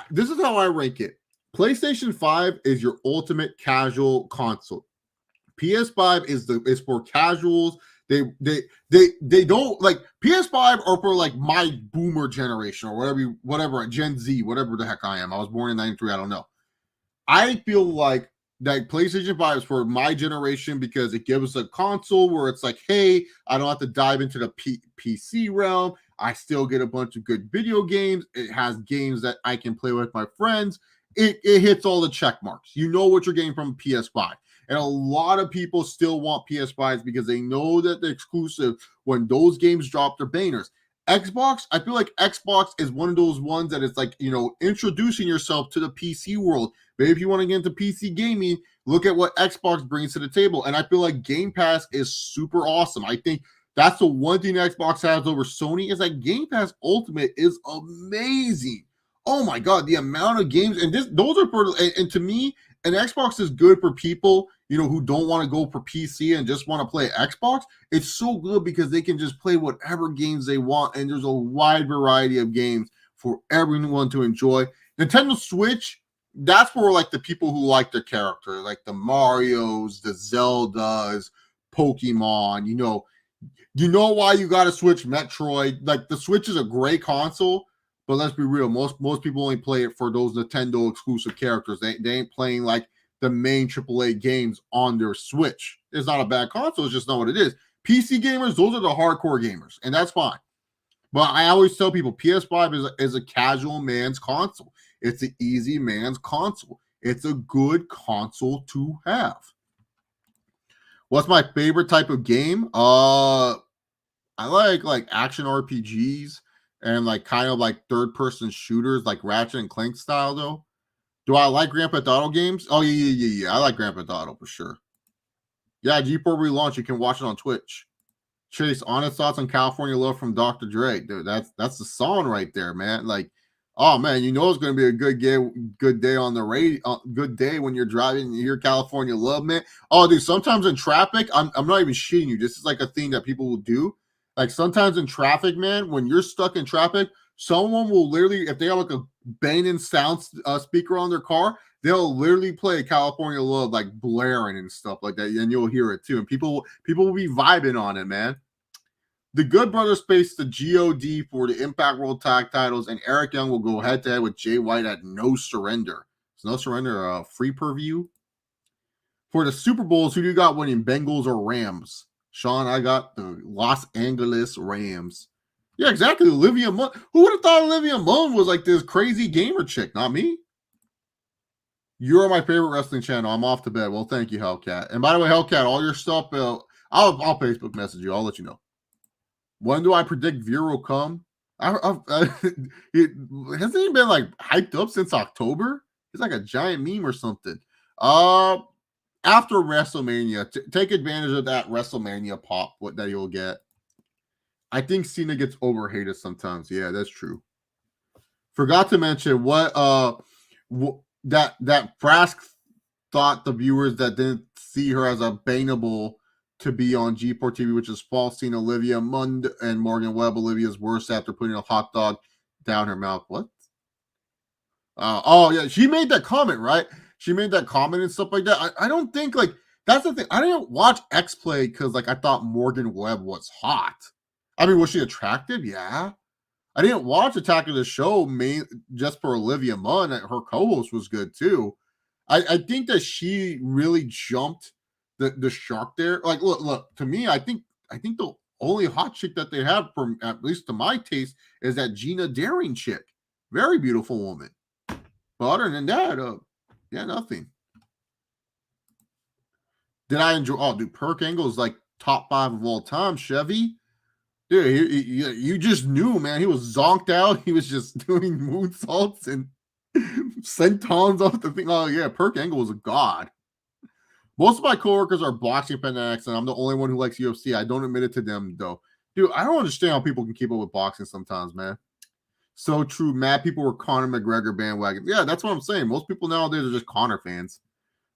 This is how I rank it. PlayStation 5 is your ultimate casual console. PS5 is for casuals. They don't like PS5 or for like my boomer generation or whatever Gen Z, whatever the heck I am. I was born in 93. I don't know. I feel like like PlayStation 5 is for my generation because it gives us a console where it's like, hey, I don't have to dive into the PC realm. I still get a bunch of good video games. It has games that I can play with my friends. It hits all the check marks. You know what you're getting from PS5. And a lot of people still want PS5s because they know that the exclusive, when those games drop, they're bangers. Xbox, I feel like Xbox is one of those ones that it's like, introducing yourself to the PC world. Maybe if you want to get into PC gaming, look at what Xbox brings to the table. And I feel like Game Pass is super awesome. I think that's the one thing Xbox has over Sony is that Game Pass Ultimate is amazing. Oh my God, the amount of games, and those are for, and to me, an Xbox is good for people, who don't want to go for PC and just want to play Xbox. It's so good because they can just play whatever games they want, and there's a wide variety of games for everyone to enjoy. Nintendo Switch, that's for like the people who like the character, like the Marios, the Zeldas, Pokemon. You know why you got to switch Metroid. Like the Switch is a great console, but let's be real, most people only play it for those Nintendo exclusive characters. They ain't playing like the main AAA games on their Switch. It's not a bad console, it's just not what it is. PC gamers, those are the hardcore gamers, and that's fine. But I always tell people PS5 is a casual man's console. It's an easy man's console. It's a good console to have. What's my favorite type of game? I like action RPGs and like kind of like third person shooters like Ratchet and Clank style though. Do I like Grand Theft Auto games? Oh yeah. I like Grand Theft Auto for sure. Yeah, G4 relaunch. You can watch it on Twitch. Chase, honest thoughts on California Love from Dr. Dre. Dude, that's the song right there, man. Like, oh man, it's going to be a good day on the radio. Good day when you're driving and you hear California Love, man. Oh, dude, sometimes in traffic, I'm not even shitting you. This is like a thing that people will do. Like sometimes in traffic, man, when you're stuck in traffic, someone will literally, if they have like a banging sound speaker on their car, they'll literally play California Love like blaring and stuff like that, and you'll hear it too. And people will be vibing on it, man. The Good Brothers face the God for the Impact World Tag Titles, and Eric Young will go head to head with Jay White at No Surrender. Is No Surrender free per view? For the Super Bowls, who do you got winning, Bengals or Rams? Sean, I got the Los Angeles Rams. Yeah, exactly. Olivia Munn. Who would have thought Olivia Munn was like this crazy gamer chick? Not me. You're my favorite wrestling channel. I'm off to bed. Well, thank you, Hellcat. And by the way, Hellcat, all your stuff, I'll Facebook message you. I'll let you know. When do I predict Veer will come? Hasn't he been like hyped up since October? He's like a giant meme or something. After WrestleMania, take advantage of that WrestleMania pop that you'll get. I think Cena gets overhated sometimes. Yeah, that's true. Forgot to mention that Frask thought the viewers that didn't see her as a bangable to be on G4 TV, which is false. Seeing Olivia Munn and Morgan Webb, Olivia's worse after putting a hot dog down her mouth. What? Oh yeah, she made that comment, right? She made that comment and stuff like that. I don't think like that's the thing. I didn't watch X Play because like I thought Morgan Webb was hot. I mean, was she attractive? Yeah. I didn't watch Attack of the Show just for Olivia Munn. Her co-host was good too. I think that she really jumped the shark there. Like, look. To me, I think the only hot chick that they have, from at least to my taste, is that Gina Daring chick. Very beautiful woman. But other than that, yeah, nothing. Did I enjoy? Oh, dude, Perk Angle is like top 5 of all time. Chevy. Dude, you just knew, man. He was zonked out. He was just doing moonsaults and sentons off the thing. Oh, yeah, Perk Angle was a god. Most of my coworkers are boxing fanatics, and I'm the only one who likes UFC. I don't admit it to them, though. Dude, I don't understand how people can keep up with boxing sometimes, man. So true. Mad people were Conor McGregor bandwagon. Yeah, that's what I'm saying. Most people nowadays are just Conor fans.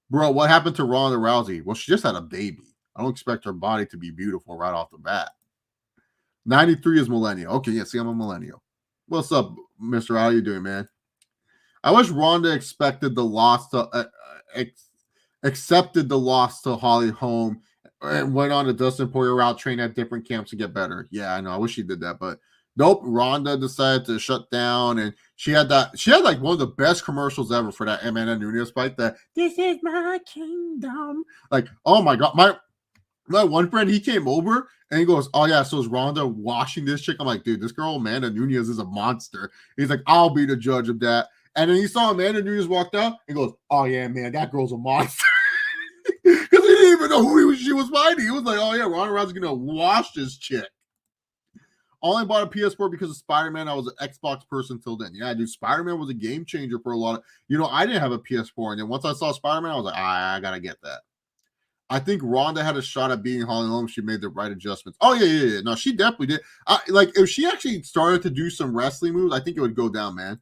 Bro, what happened to Ronda Rousey? Well, she just had a baby. I don't expect her body to be beautiful right off the bat. 93 is millennial. Okay, yeah, see, I'm a millennial. What's up, Mr. How you doing, man? I wish Ronda accepted the loss to Holly Holm and went on a Dustin Poirier route, train at different camps to get better. Yeah, I know. I wish she did that, but nope. Ronda decided to shut down, and She had like one of the best commercials ever for that Amanda Nunes fight. That "This is my kingdom." Like, oh my god, my one friend, he came over and he goes, "Oh yeah, so is Ronda washing this chick?" I'm like, dude, this girl Amanda Nunes is a monster. He's like, "I'll be the judge of that." And then he saw Amanda Nunes walked out and goes, "Oh yeah, man, that girl's a monster." Because he didn't even know who she was fighting. He was like, "Oh yeah, Ronda Rousey's gonna wash this chick." Only bought a PS4 because of Spider-Man. I was an Xbox person till then. Yeah, dude, Spider-Man was a game changer for a lot of. I didn't have a PS4, and then once I saw Spider-Man, I was like, I gotta get that. I think Ronda had a shot at beating Holly Holm. She made the right adjustments. Oh yeah. No, she definitely did. Like if she actually started to do some wrestling moves, I think it would go down, man.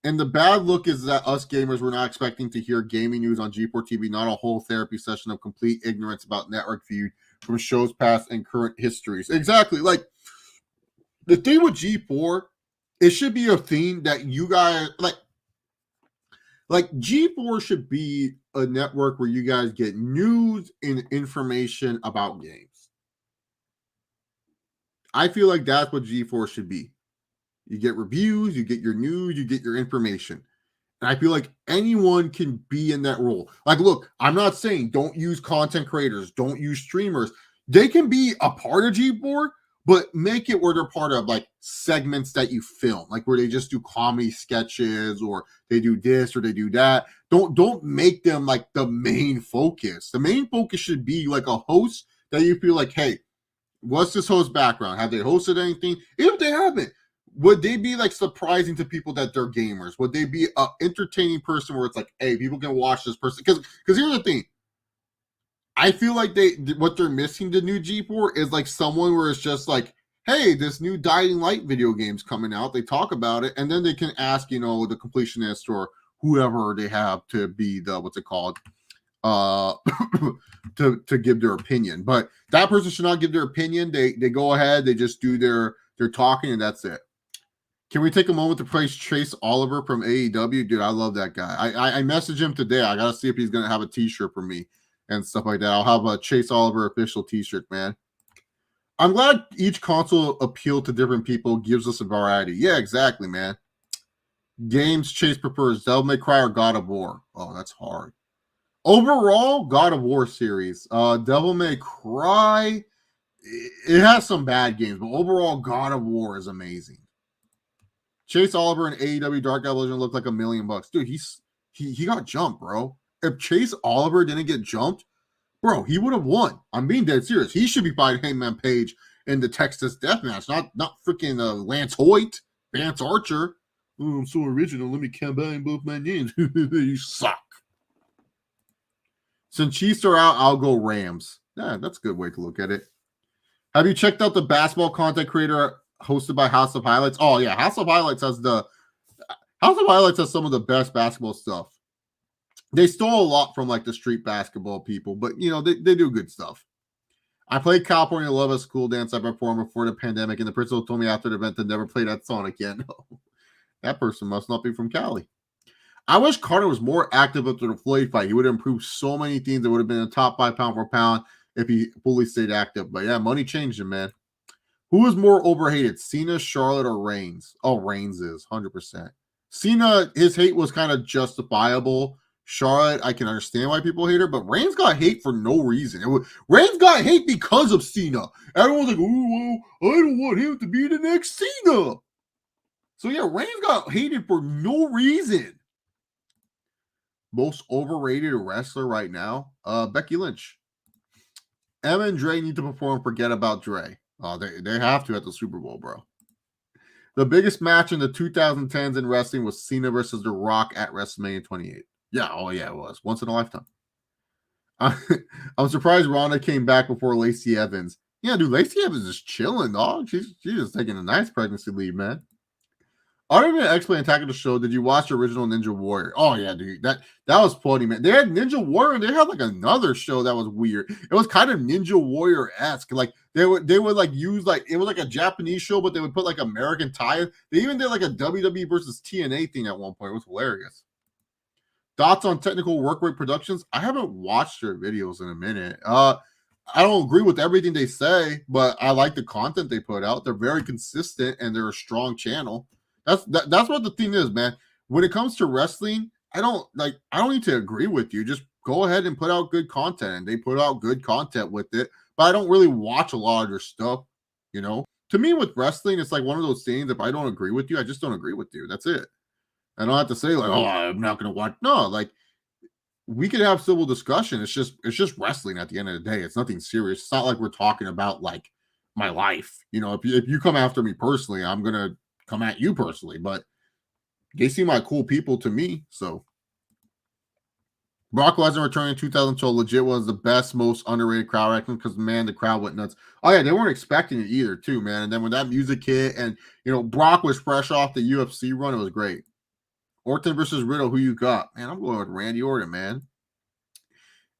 And the bad look is that us gamers were not expecting to hear gaming news on G4 TV, not a whole therapy session of complete ignorance about network feud from shows past and current histories. Exactly. Like the thing with G4, it should be a theme that you guys like G4 should be a network where you guys get news and information about games. I feel like that's what G4 should be. You get reviews, you get your news, you get your information. And I feel like anyone can be in that role. Like, look, I'm not saying don't use content creators, don't use streamers. They can be a part of G4, but make it where they're part of like segments that you film, like where they just do comedy sketches or they do this or they do that. Don't make them like the main focus. The main focus should be like a host that you feel like, hey, what's this host background? Have they hosted anything? If they haven't, would they be like surprising to people that they're gamers? Would they be an entertaining person where it's like, hey, people can watch this person? Because here's the thing. I feel like what they're missing to new G4 is like someone where it's just like, hey, this new Dying Light video game's coming out. They talk about it, and then they can ask, the completionist or whoever they have to be the what's it called, to give their opinion. But that person should not give their opinion. They go ahead, they just do their talking, and that's it. Can we take a moment to praise Chase Oliver from AEW? Dude, I love that guy. I messaged him today. I gotta see if he's gonna have a t-shirt for me and stuff like that. I'll have a Chase Oliver official t-shirt, man. I'm glad each console appeal to different people, gives us a variety. Yeah, exactly, man. Games Chase prefers Devil May Cry or God of War. Oh, that's hard. Overall, God of War series. Devil May Cry, it has some bad games, but overall, God of War is amazing. Chase Oliver and AEW Dark Evolution looked like $1 million. Dude, he got jumped, bro. If Chase Oliver didn't get jumped, bro, he would have won. I'm being dead serious. He should be fighting Hangman Page in the Texas Death Match, not freaking Lance Hoyt, Vance Archer. Oh, I'm so original. Let me combine both my names. You suck. Since Chiefs are out, I'll go Rams. Yeah, that's a good way to look at it. Have you checked out the basketball content creator hosted by House of Highlights? Oh yeah, House of Highlights has some of the best basketball stuff. They stole a lot from like the street basketball people, but they do good stuff. I played California Love at School Dance I performed before the pandemic, and the principal told me after the event to never play that song again. That person must not be from Cali. I wish Carter was more active after the Floyd fight. He would have improved so many things. It would have been a top 5 pound for pound if he fully stayed active. But yeah, money changed him, man. Who is more overhated, Cena, Charlotte, or Reigns? Oh, Reigns is 100%. Cena, his hate was kind of justifiable. Charlotte, I can understand why people hate her, but Reigns got hate for no reason. Reigns got hate because of Cena. Everyone's like, oh, well, I don't want him to be the next Cena. So yeah, Reigns got hated for no reason. Most overrated wrestler right now, Becky Lynch. Emma and Dre need to perform Forget About Dre. They have to at the Super Bowl, bro. The biggest match in the 2010s in wrestling was Cena versus The Rock at WrestleMania 28. Yeah, it was. Once in a lifetime. I'm surprised Ronda came back before Lacey Evans. Yeah, dude, Lacey Evans is chilling, dog. She's just taking a nice pregnancy leave, man. Other than X-Men Attack of the Show, did you watch the original Ninja Warrior? Oh yeah, dude, that was funny, man. They had Ninja Warrior, and they had like another show that was weird. It was kind of Ninja Warrior-esque. Like they would like use like it was like a Japanese show, but they would put like American tie. They even did like a WWE versus TNA thing at one point. It was hilarious. Thoughts on Technical Work Rate Productions? I haven't watched their videos in a minute. I don't agree with everything they say, but I like the content they put out. They're very consistent and they're a strong channel. That's what the thing is, man. When it comes to wrestling, I don't need to agree with you. Just go ahead and put out good content, and they put out good content with it. But I don't really watch a lot of their stuff, you know. To me, with wrestling, it's like one of those things. If I don't agree with you, I just don't agree with you. That's it. I don't have to say like, oh, I'm not gonna watch. No, like we could have civil discussion. It's just wrestling at the end of the day. It's nothing serious. It's not like we're talking about like my life. You know, if you come after me personally, I'm gonna come at you personally. But they seem like cool people to me. So Brock Lesnar returning in 2012 legit was the best, most underrated crowd acting because man, the crowd went nuts. Oh yeah, they weren't expecting it either, too, man. And then when that music hit, and Brock was fresh off the UFC run, it was great. Orton versus Riddle, who you got? Man, I'm going with Randy Orton, man.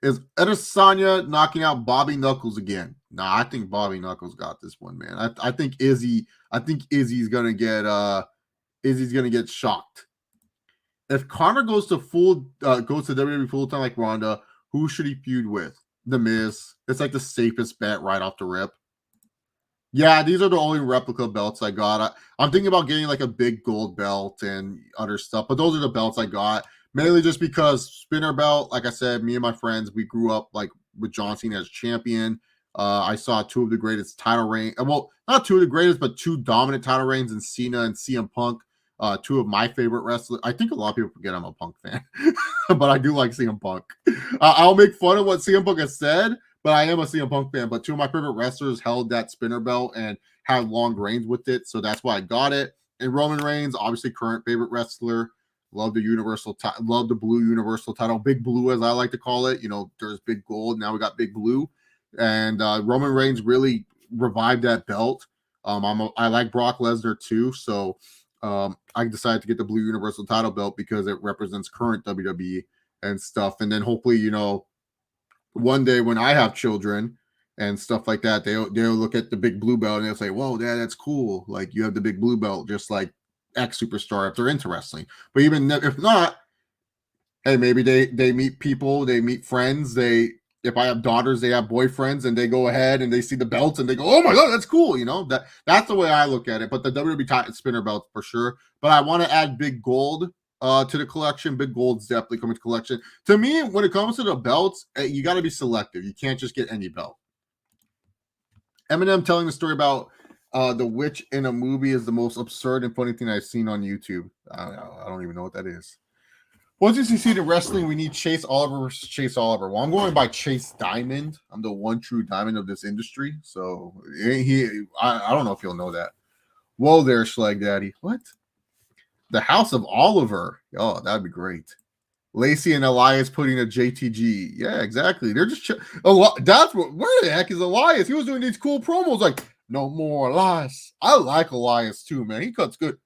Is Adesanya knocking out Bobby Knuckles again? Nah, I think Bobby Knuckles got this one, man. I think Izzy's gonna get shocked. If Connor goes to WWE full time like Ronda, who should he feud with? The Miz. It's like the safest bet right off the rip. Yeah, these are the only replica belts I got. I'm thinking about getting like a big gold belt and other stuff, but those are the belts I got. Mainly just because spinner belt, like I said, me and my friends, we grew up like with John Cena as champion. I saw two of the greatest title reigns. Well, not two of the greatest, but two dominant title reigns in Cena and CM Punk. Two of my favorite wrestlers. I think a lot of people forget I'm a Punk fan, but I do like CM Punk. I'll make fun of what CM Punk has said, but I am a CM Punk fan. But two of my favorite wrestlers held that spinner belt and had long reigns with it, so that's why I got it. And Roman Reigns, obviously current favorite wrestler. Love the love the blue universal title, Big Blue as I like to call it. There's Big Gold, now we got Big Blue, and Roman Reigns really revived that belt. I like Brock Lesnar too, so I decided to get the blue universal title belt because it represents current WWE and stuff. And then hopefully, one day when I have children and stuff like that, they'll look at the big blue belt and they'll say, "Whoa, Dad, that's cool! Like you have the big blue belt, just like X superstar if they're into wrestling." But even if not, hey, maybe they meet people, they meet friends. If I have daughters, they have boyfriends, and they go ahead and they see the belts and they go, "Oh my god, that's cool!" That's the way I look at it. But the WWE spinner belt for sure. But I want to add Big Gold to the collection. Big Gold's definitely coming to collection. To me, when it comes to the belts, you got to be selective. You can't just get any belt. Eminem telling the story about the witch in a movie is the most absurd and funny thing I've seen on YouTube. I don't even know what that is. Once you see the wrestling, we need Chase Oliver versus Chase Oliver. Well, I'm going by Chase Diamond. I'm the one true diamond of this industry. So I don't know if you'll know that. Whoa there, Schleg Daddy. What? The House of Oliver. Oh, that'd be great. Lacey and Elias putting a JTG. Yeah, exactly. They're just where the heck is Elias? He was doing these cool promos like no more Elias. I like Elias too, man. He cuts good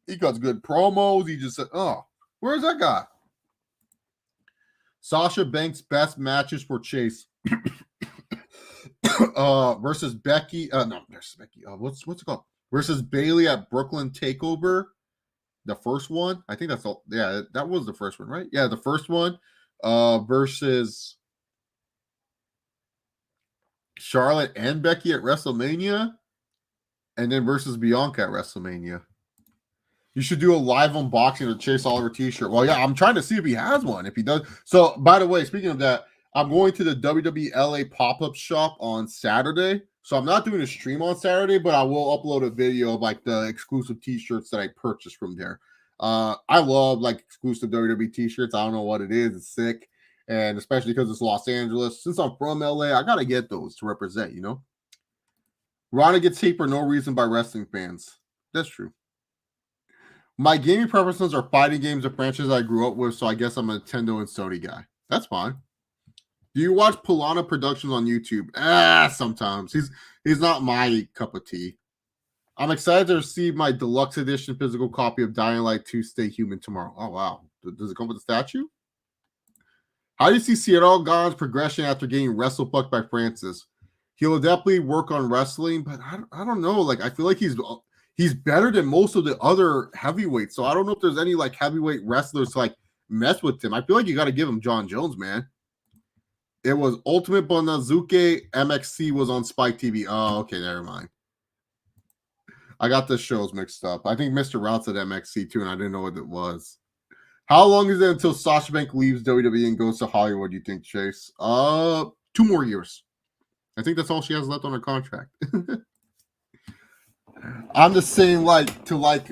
promos. He just said, oh, where's that guy? Sasha Banks' best matches for Chase versus Becky. No, there's Becky. What's it called? Versus Bailey at Brooklyn Takeover. The first one, I think that's all. Yeah, that was the first one, right? Yeah, the first one versus Charlotte and Becky at WrestleMania, and then versus Bianca at WrestleMania. You should do a live unboxing of Chase Oliver t-shirt. Well, yeah, I'm trying to see if he has one. If he does. So, by the way, speaking of that, I'm going to the WWE LA pop-up shop on Saturday. So I'm not doing a stream on Saturday, but I will upload a video of like the exclusive t-shirts that I purchased from there. I love like exclusive WWE t-shirts. I don't know what it is. It's sick. And especially because it's Los Angeles. Since I'm from LA, I got to get those to represent, Ronda gets hate for no reason by wrestling fans. That's true. My gaming preferences are fighting games of franchises I grew up with, so I guess I'm a Nintendo and Sony guy. That's fine. Do you watch Polana Productions on YouTube? Sometimes. He's not my cup of tea. I'm excited to receive my deluxe edition physical copy of Dying Light 2 Stay Human tomorrow. Oh, wow. Does it come with a statue? How do you see Ciryl Gane's progression after getting wrestlefucked by Francis? He'll definitely work on wrestling, but I don't know. Like, I feel like he's better than most of the other heavyweights. So I don't know if there's any like heavyweight wrestlers to like mess with him. I feel like you got to give him John Jones, man. It was Ultimate Bonazuke. MXC was on Spike TV. Oh, okay, never mind. I got the shows mixed up. I think Mr. Route's at MXC too, and I didn't know what it was. How long is it until Sasha Banks leaves WWE and goes to Hollywood, you think, Chase? 2 more years. I think that's all she has left on her contract. I'm the same like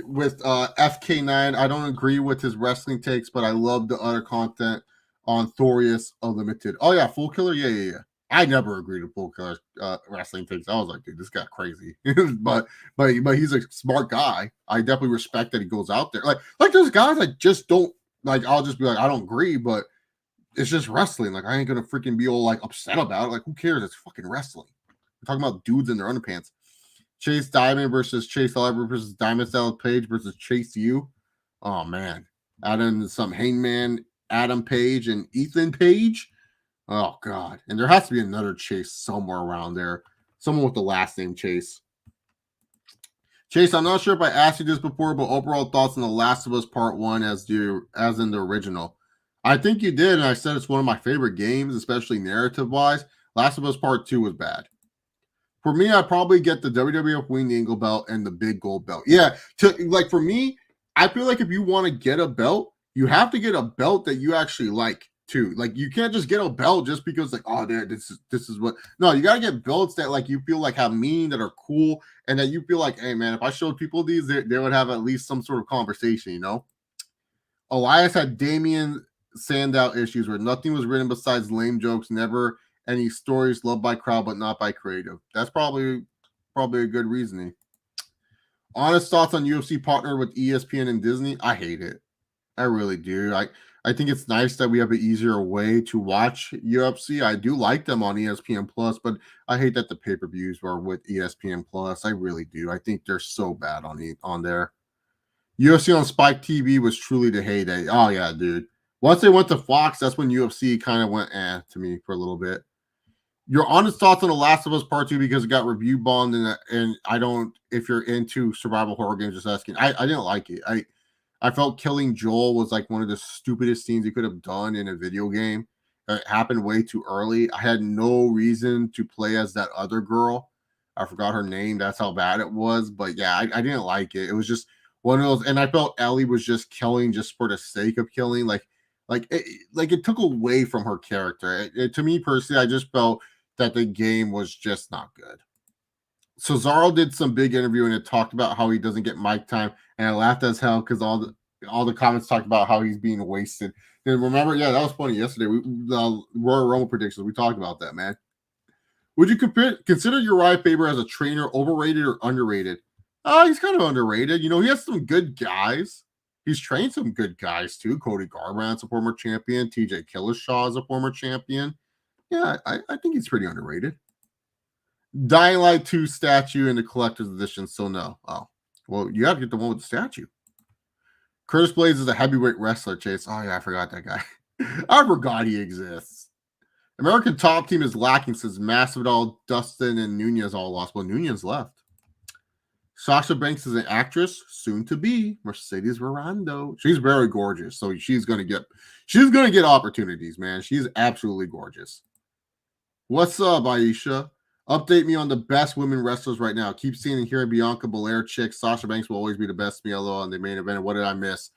with FK9. I don't agree with his wrestling takes, but I love the other content on Thorius Unlimited. Oh yeah, Full Killer, yeah. I never agreed with Full Killer's wrestling takes. I was like, dude, this guy crazy. but he's a smart guy. I definitely respect that he goes out there. Like there's guys I just don't like. I'll just be like, I don't agree, but it's just wrestling. Like I ain't gonna freaking be all like upset about it. Like who cares? It's fucking wrestling. We're talking about dudes in their underpants. Chase Diamond versus Chase Oliver versus Diamond Dallas Page versus Chase U. Oh man, add in some Hangman, Adam Page, and Ethan Page. Oh god, and there has to be another Chase somewhere around there. Someone with the last name Chase. Chase, I'm not sure if I asked you this before, but overall thoughts on The Last of Us Part 1 as in the original. I think you did, and I said it's one of my favorite games, especially narrative-wise. Last of Us Part 2 was bad. For me, I probably get the WWF Winged Eagle belt and the big gold belt. Yeah, for me, I feel like if you want to get a belt, you have to get a belt that you actually like too. Like you can't just get a belt just because like, oh, there, this is what. No, you gotta get belts that like you feel like have meaning, that are cool, and that you feel like, hey man, if I showed people these, they would have at least some sort of conversation, you know. Elias had Damian Sandow issues where nothing was written besides lame jokes, never any stories loved by crowd but not by creative. That's probably a good reasoning. Honest thoughts on UFC partner with ESPN and Disney? I hate it. I really do. I think it's nice that we have an easier way to watch UFC. I do like them on ESPN Plus, but I hate that the pay-per-views are with ESPN Plus. I really do. I think they're so bad on there. UFC on Spike TV was truly the heyday. Oh yeah, dude. Once they went to Fox, that's when UFC kind of went to me for a little bit. Your honest thoughts on The Last of Us Part 2 because it got review bombed and I don't, if you're into survival horror games, just asking. I didn't like it. I felt killing Joel was like one of the stupidest things you could have done in a video game. It happened way too early. I had no reason to play as that other girl. I forgot her name. That's how bad it was. But yeah, I didn't like it. It was just one of those, and I felt Ellie was just killing just for the sake of killing. It took away from her character. To me personally, I just felt that the game was just not good. Cesaro did some big interview and it talked about how he doesn't get mic time, and I laughed as hell because all the comments talked about how he's being wasted. And remember, yeah, that was funny yesterday. The Royal Rumble predictions, we talked about that, man. Would you consider Uriah Faber as a trainer overrated or underrated? He's kind of underrated. You know, he has some good guys. He's trained some good guys too. Cody Garbrandt's a former champion. TJ Dillashaw is a former champion. Yeah, I think he's pretty underrated. Dying Light 2 statue in the collector's edition, so no. Oh, well, you have to get the one with the statue. Curtis Blades is a heavyweight wrestler, Chase. Oh, yeah, I forgot that guy. I forgot he exists. American Top Team is lacking since Masvidal, Dustin, and Nunez all lost. Well, Nunez left. Sasha Banks is an actress, soon to be Mercedes Verando. She's very gorgeous, so she's gonna get opportunities, man. She's absolutely gorgeous. What's up, Aisha? Update me on the best women wrestlers right now. Keep seeing and hearing Bianca Belair chicks. Sasha Banks will always be the best MLO on the main event. What did I miss?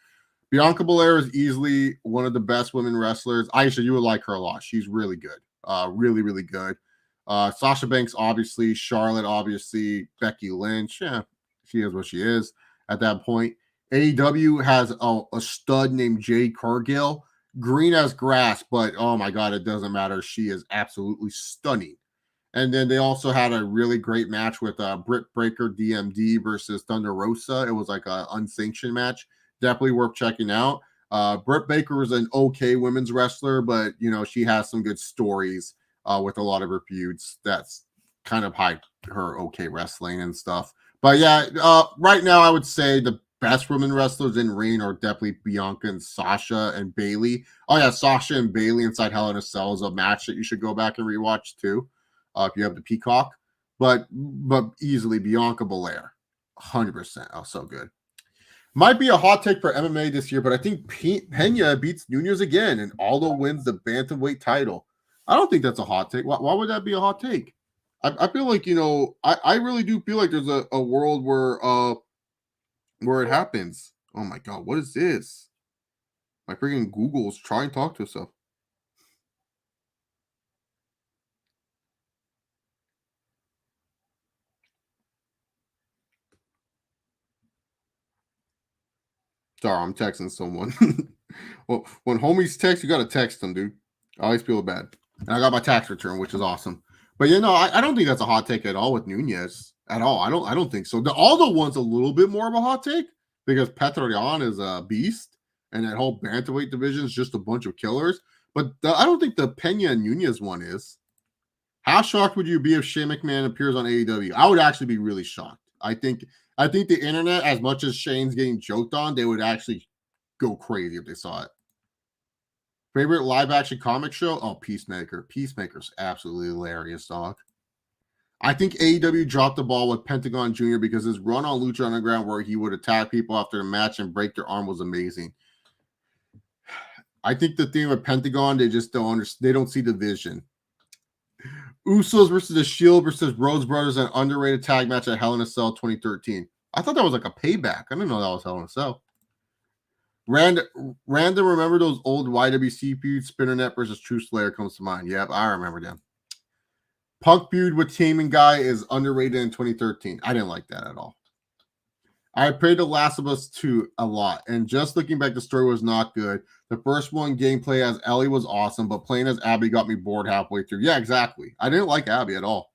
Bianca Belair is easily one of the best women wrestlers. Aisha, you would like her a lot. She's really good. Really, really good. Sasha Banks, obviously. Charlotte, obviously. Becky Lynch. Yeah, she is what she is at that point. AEW has a stud named Jade Cargill. Green as grass, but oh my God, it doesn't matter. She is absolutely stunning. And then they also had a really great match with Britt Baker DMD versus Thunder Rosa. It was like an unsanctioned match. Definitely worth checking out. Britt Baker is an okay women's wrestler, but you know she has some good stories with a lot of her feuds. That's kind of hyped her okay wrestling and stuff. But yeah, right now I would say the best women wrestlers in ring are definitely Bianca and Sasha and Bayley. Oh yeah, Sasha and Bayley inside Hell in a Cell is a match that you should go back and rewatch too, if you have the Peacock. But easily Bianca Belair, 100%. Oh, so good. Might be a hot take for MMA this year, but I think Pena beats Nunez again and Aldo wins the bantamweight title. I don't think that's a hot take. Why would that be a hot take? I feel like, I really do feel like there's a world where it happens. Oh my god, what is this? My freaking Google's trying to talk to itself. Sorry, I'm texting someone. Well, when homies text, you gotta text them, dude. I always feel bad. And I got my tax return, which is awesome. But I don't think that's a hot take at all with Nunez at all. I don't think so. The Aldo one's a little bit more of a hot take because Petrolian is a beast, and that whole bantamweight division is just a bunch of killers. But I don't think the Pena and Nunez one is. How shocked would you be if Shane McMahon appears on AEW? I would actually be really shocked. I think the internet, as much as Shane's getting joked on, they would actually go crazy if they saw it. Favorite live action comic show? Oh, Peacemaker. Peacemaker's absolutely hilarious, dog. I think AEW dropped the ball with Pentagon Jr. because his run on Lucha Underground, where he would attack people after the match and break their arm, was amazing. I think the thing with Pentagon, they just don't understand. They don't see the vision. Usos versus the Shield versus Rhodes Brothers, an underrated tag match at Hell in a Cell 2013. I thought that was like a payback. I didn't know that was Hell in a Cell. Random, remember those old YWC feuds? Spinnernet versus True Slayer comes to mind. Yep, I remember them. Punk feud with Taman Guy is underrated in 2013. I didn't like that at all. I played The Last of Us 2 a lot, and just looking back, the story was not good. The first one, gameplay as Ellie, was awesome, but playing as Abby got me bored halfway through. Yeah, exactly. I didn't like Abby at all.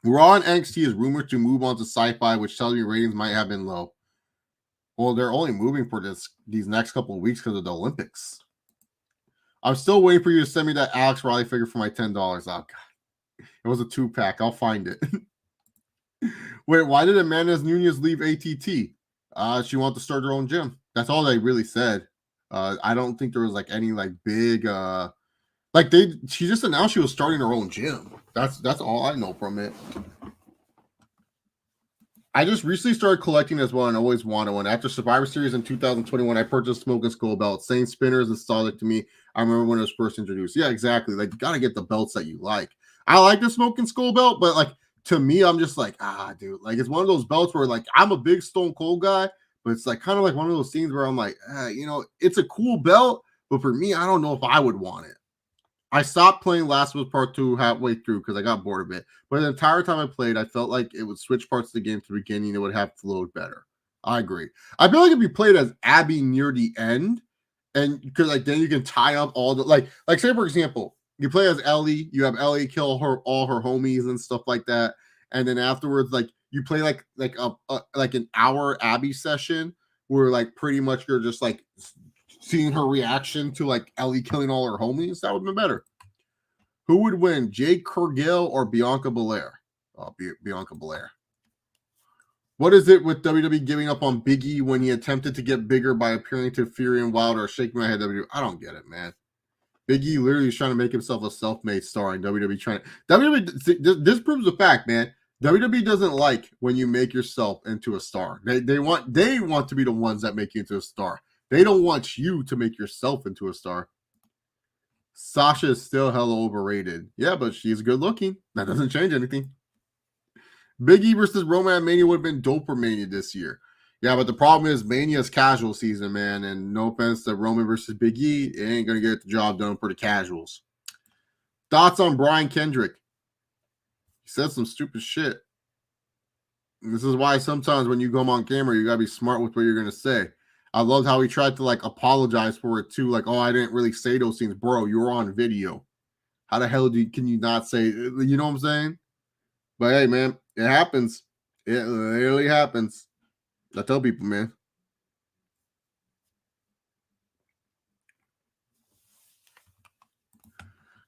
Raw and NXT is rumored to move on to Sci-Fi, which tells me ratings might have been low. Well, they're only moving for these next couple of weeks because of the Olympics. I'm still waiting for you to send me that Alex Riley figure for my $10. Oh, God. It was a 2-pack. I'll find it. Wait, why did Amanda Nunez leave ATT? She wanted to start her own gym. That's all they really said. I don't think there was like any like big she just announced she was starting her own gym. That's all I know from it. I just recently started collecting as well and always wanted one. After Survivor Series in 2021, I purchased Smoke and Skull belt. Same spinners nostalgic to me. I remember when it was first introduced. Yeah, exactly. Like, you got to get the belts that you like. I like the Smoke and Skull belt, but like, to me, I'm just like, dude. Like, it's one of those belts where like, I'm a big Stone Cold guy, but it's like kind of like one of those things where I'm like, it's a cool belt, but for me, I don't know if I would want it. I stopped playing Last of Us Part 2 halfway through because I got bored of it. But the entire time I played, I felt like it would switch parts of the game to the beginning. It would have flowed better. I agree. I feel like if you played as Abby near the end, and because like then you can tie up all the like say for example, you play as Ellie, you have Ellie kill all her homies and stuff like that, and then afterwards like you play like an hour Abby session where like pretty much you're just like seeing her reaction to like Ellie killing all her homies. That would have been better. Who would win, Jade Cargill or Bianca Belair? Oh, Bianca Belair. What is it with WWE giving up on Big E when he attempted to get bigger by appearing to Fury and Wilder? Shaking my head, WWE. I don't get it, man. Big E literally is trying to make himself a self-made star, and WWE this proves the fact, man. WWE doesn't like when you make yourself into a star. They want to be the ones that make you into a star. They don't want you to make yourself into a star. Sasha is still hella overrated. Yeah, but she's good looking. That doesn't change anything. Big E versus Roman Mania would have been dope for Mania this year. Yeah, but the problem is Mania's casual season, man. And no offense to Roman versus Big E, it ain't going to get the job done for the casuals. Thoughts on Brian Kendrick? He said some stupid shit. And this is why sometimes when you come on camera, you got to be smart with what you're going to say. I loved how he tried to like apologize for it too. Like, oh, I didn't really say those things. Bro, you were on video. How the hell can you not say, you know what I'm saying? But hey, man, it happens. It really happens. I tell people, man.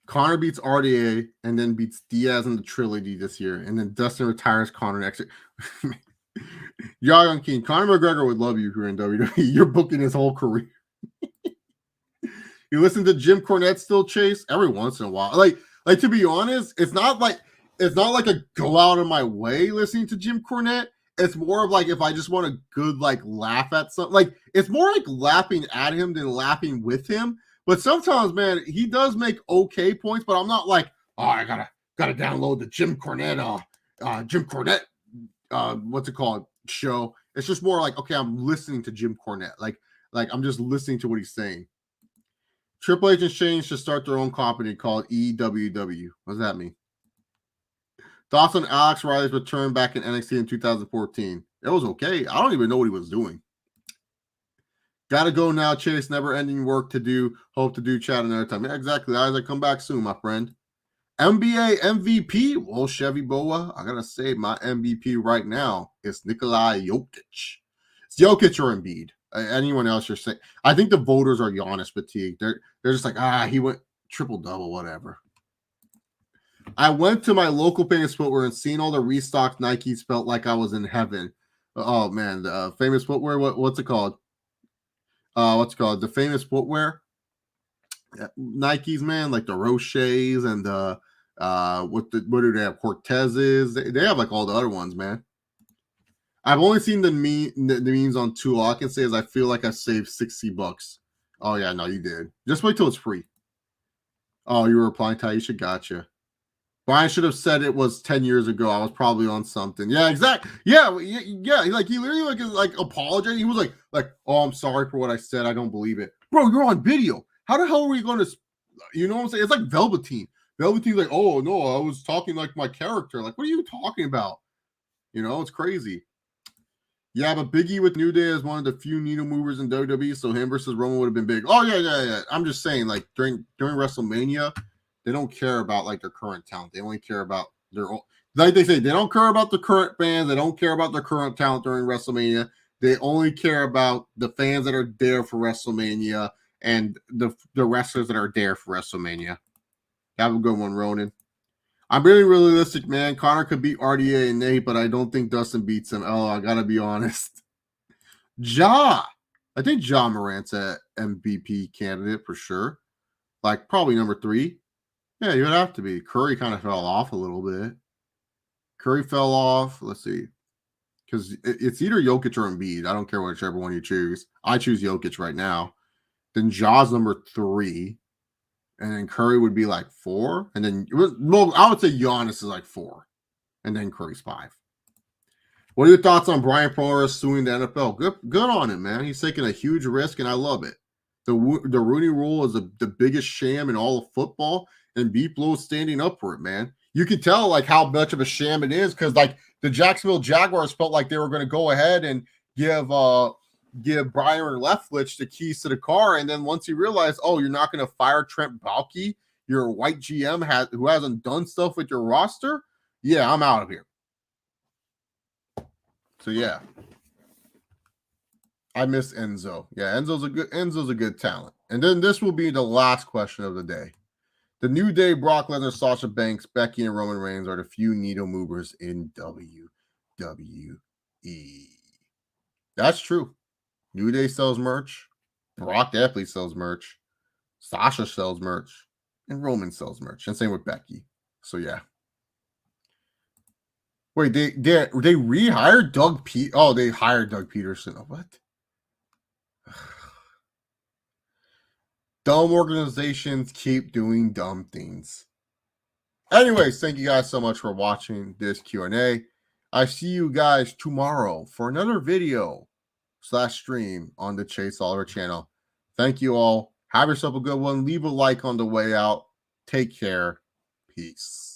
Connor beats RDA and then beats Diaz in the trilogy this year. And then Dustin retires Connor next year. Young King, Conor McGregor would love you if you're in WWE. You're booking his whole career. You listen to Jim Cornette still, Chase, every once in a while. Like to be honest, it's not like a go out of my way listening to Jim Cornette. It's more of like if I just want a good like laugh at something. Like it's more like laughing at him than laughing with him. But sometimes, man, he does make okay points. But I'm not like, oh, I gotta got to download the Jim Cornette, what's it called, show. It's just more like, okay, I'm listening to Jim Cornette. Like I'm just listening to what he's saying. Triple H and Shane should start their own company called EWW. What does that mean? Thoughts on Alex Riley's return back in NXT in 2014? It was okay. I don't even know what he was doing. Gotta go now, Chase. Never-ending work to do. Hope to do chat another time. Yeah, exactly. Isaac, come back soon, my friend. NBA MVP. Well, Chevy Boa, I gotta say, my MVP right now is Nikola Jokic. It's Jokic or Embiid. Anyone else you're saying? I think the voters are Giannis fatigued. They're just like, he went triple-double, whatever. I went to my local famous footwear and seeing all the restocked Nikes felt like I was in heaven. Oh man, the famous footwear. What's it called? The famous footwear. Nikes, man, like the Roches and the what do they have? Cortezes. They have like all the other ones, man. I've only seen the memes on two. All I can say is I feel like I saved $60. Oh yeah, no, you did. Just wait till it's free. Oh, you were replying, Taisha. Gotcha. Brian should have said it was 10 years ago. I was probably on something. Yeah, exactly. Yeah. Like he literally like apologized. He was like, oh, I'm sorry for what I said. I don't believe it, bro. You're on video. How the hell are we going to? You know what I'm saying? It's like Velveteen. Velveteen's like, oh no, I was talking like my character. Like, what are you talking about? You know, it's crazy. Yeah, but Biggie with New Day is one of the few needle movers in WWE, so him versus Roman would have been big. Oh yeah. I'm just saying, like during WrestleMania, they don't care about like their current talent. They only care about their own. Like they say, they don't care about the current fans. They don't care about their current talent during WrestleMania. They only care about the fans that are there for WrestleMania and the wrestlers that are there for WrestleMania. Have a good one, Ronan. I'm really realistic, man. Connor could beat RDA and Nate, but I don't think Dustin beats him. Oh, I gotta be honest. Ja. I think Ja Morant's an MVP candidate for sure. Like probably number 3. Yeah, you would have to be. Curry kind of fell off a little bit. Curry fell off. Let's see. Because it's either Jokic or Embiid. I don't care whichever one you choose. I choose Jokic right now. Then Ja's number 3. And then Curry would be like 4. And then, well, I would say Giannis is like 4. And then Curry's 5. What are your thoughts on Brian Flores suing the NFL? Good on him, man. He's taking a huge risk, and I love it. The Rooney Rule is the biggest sham in all of football, and Beeflo's standing up for it, man. You can tell like how much of a sham it is because like the Jacksonville Jaguars felt like they were going to go ahead and give Byron Leftwich the keys to the car, and then once he realized, oh, you're not going to fire Trent Baalke, your white GM who hasn't done stuff with your roster, yeah, I'm out of here. So yeah, I miss Enzo. Yeah, Enzo's a good talent. And then this will be the last question of the day. The New Day, Brock Lesnar, Sasha Banks, Becky, and Roman Reigns are the few needle movers in WWE. That's true. New Day sells merch. Brock definitely sells merch. Sasha sells merch. And Roman sells merch. And same with Becky. So yeah. Wait, they rehired Doug P. Oh, they hired Doug Peterson. Oh, what? Dumb organizations keep doing dumb things. Anyways, thank you guys so much for watching this Q&A. I see you guys tomorrow for another video / stream on the Chase Oliver channel. Thank you all. Have yourself a good one. Leave a like on the way out. Take care. Peace.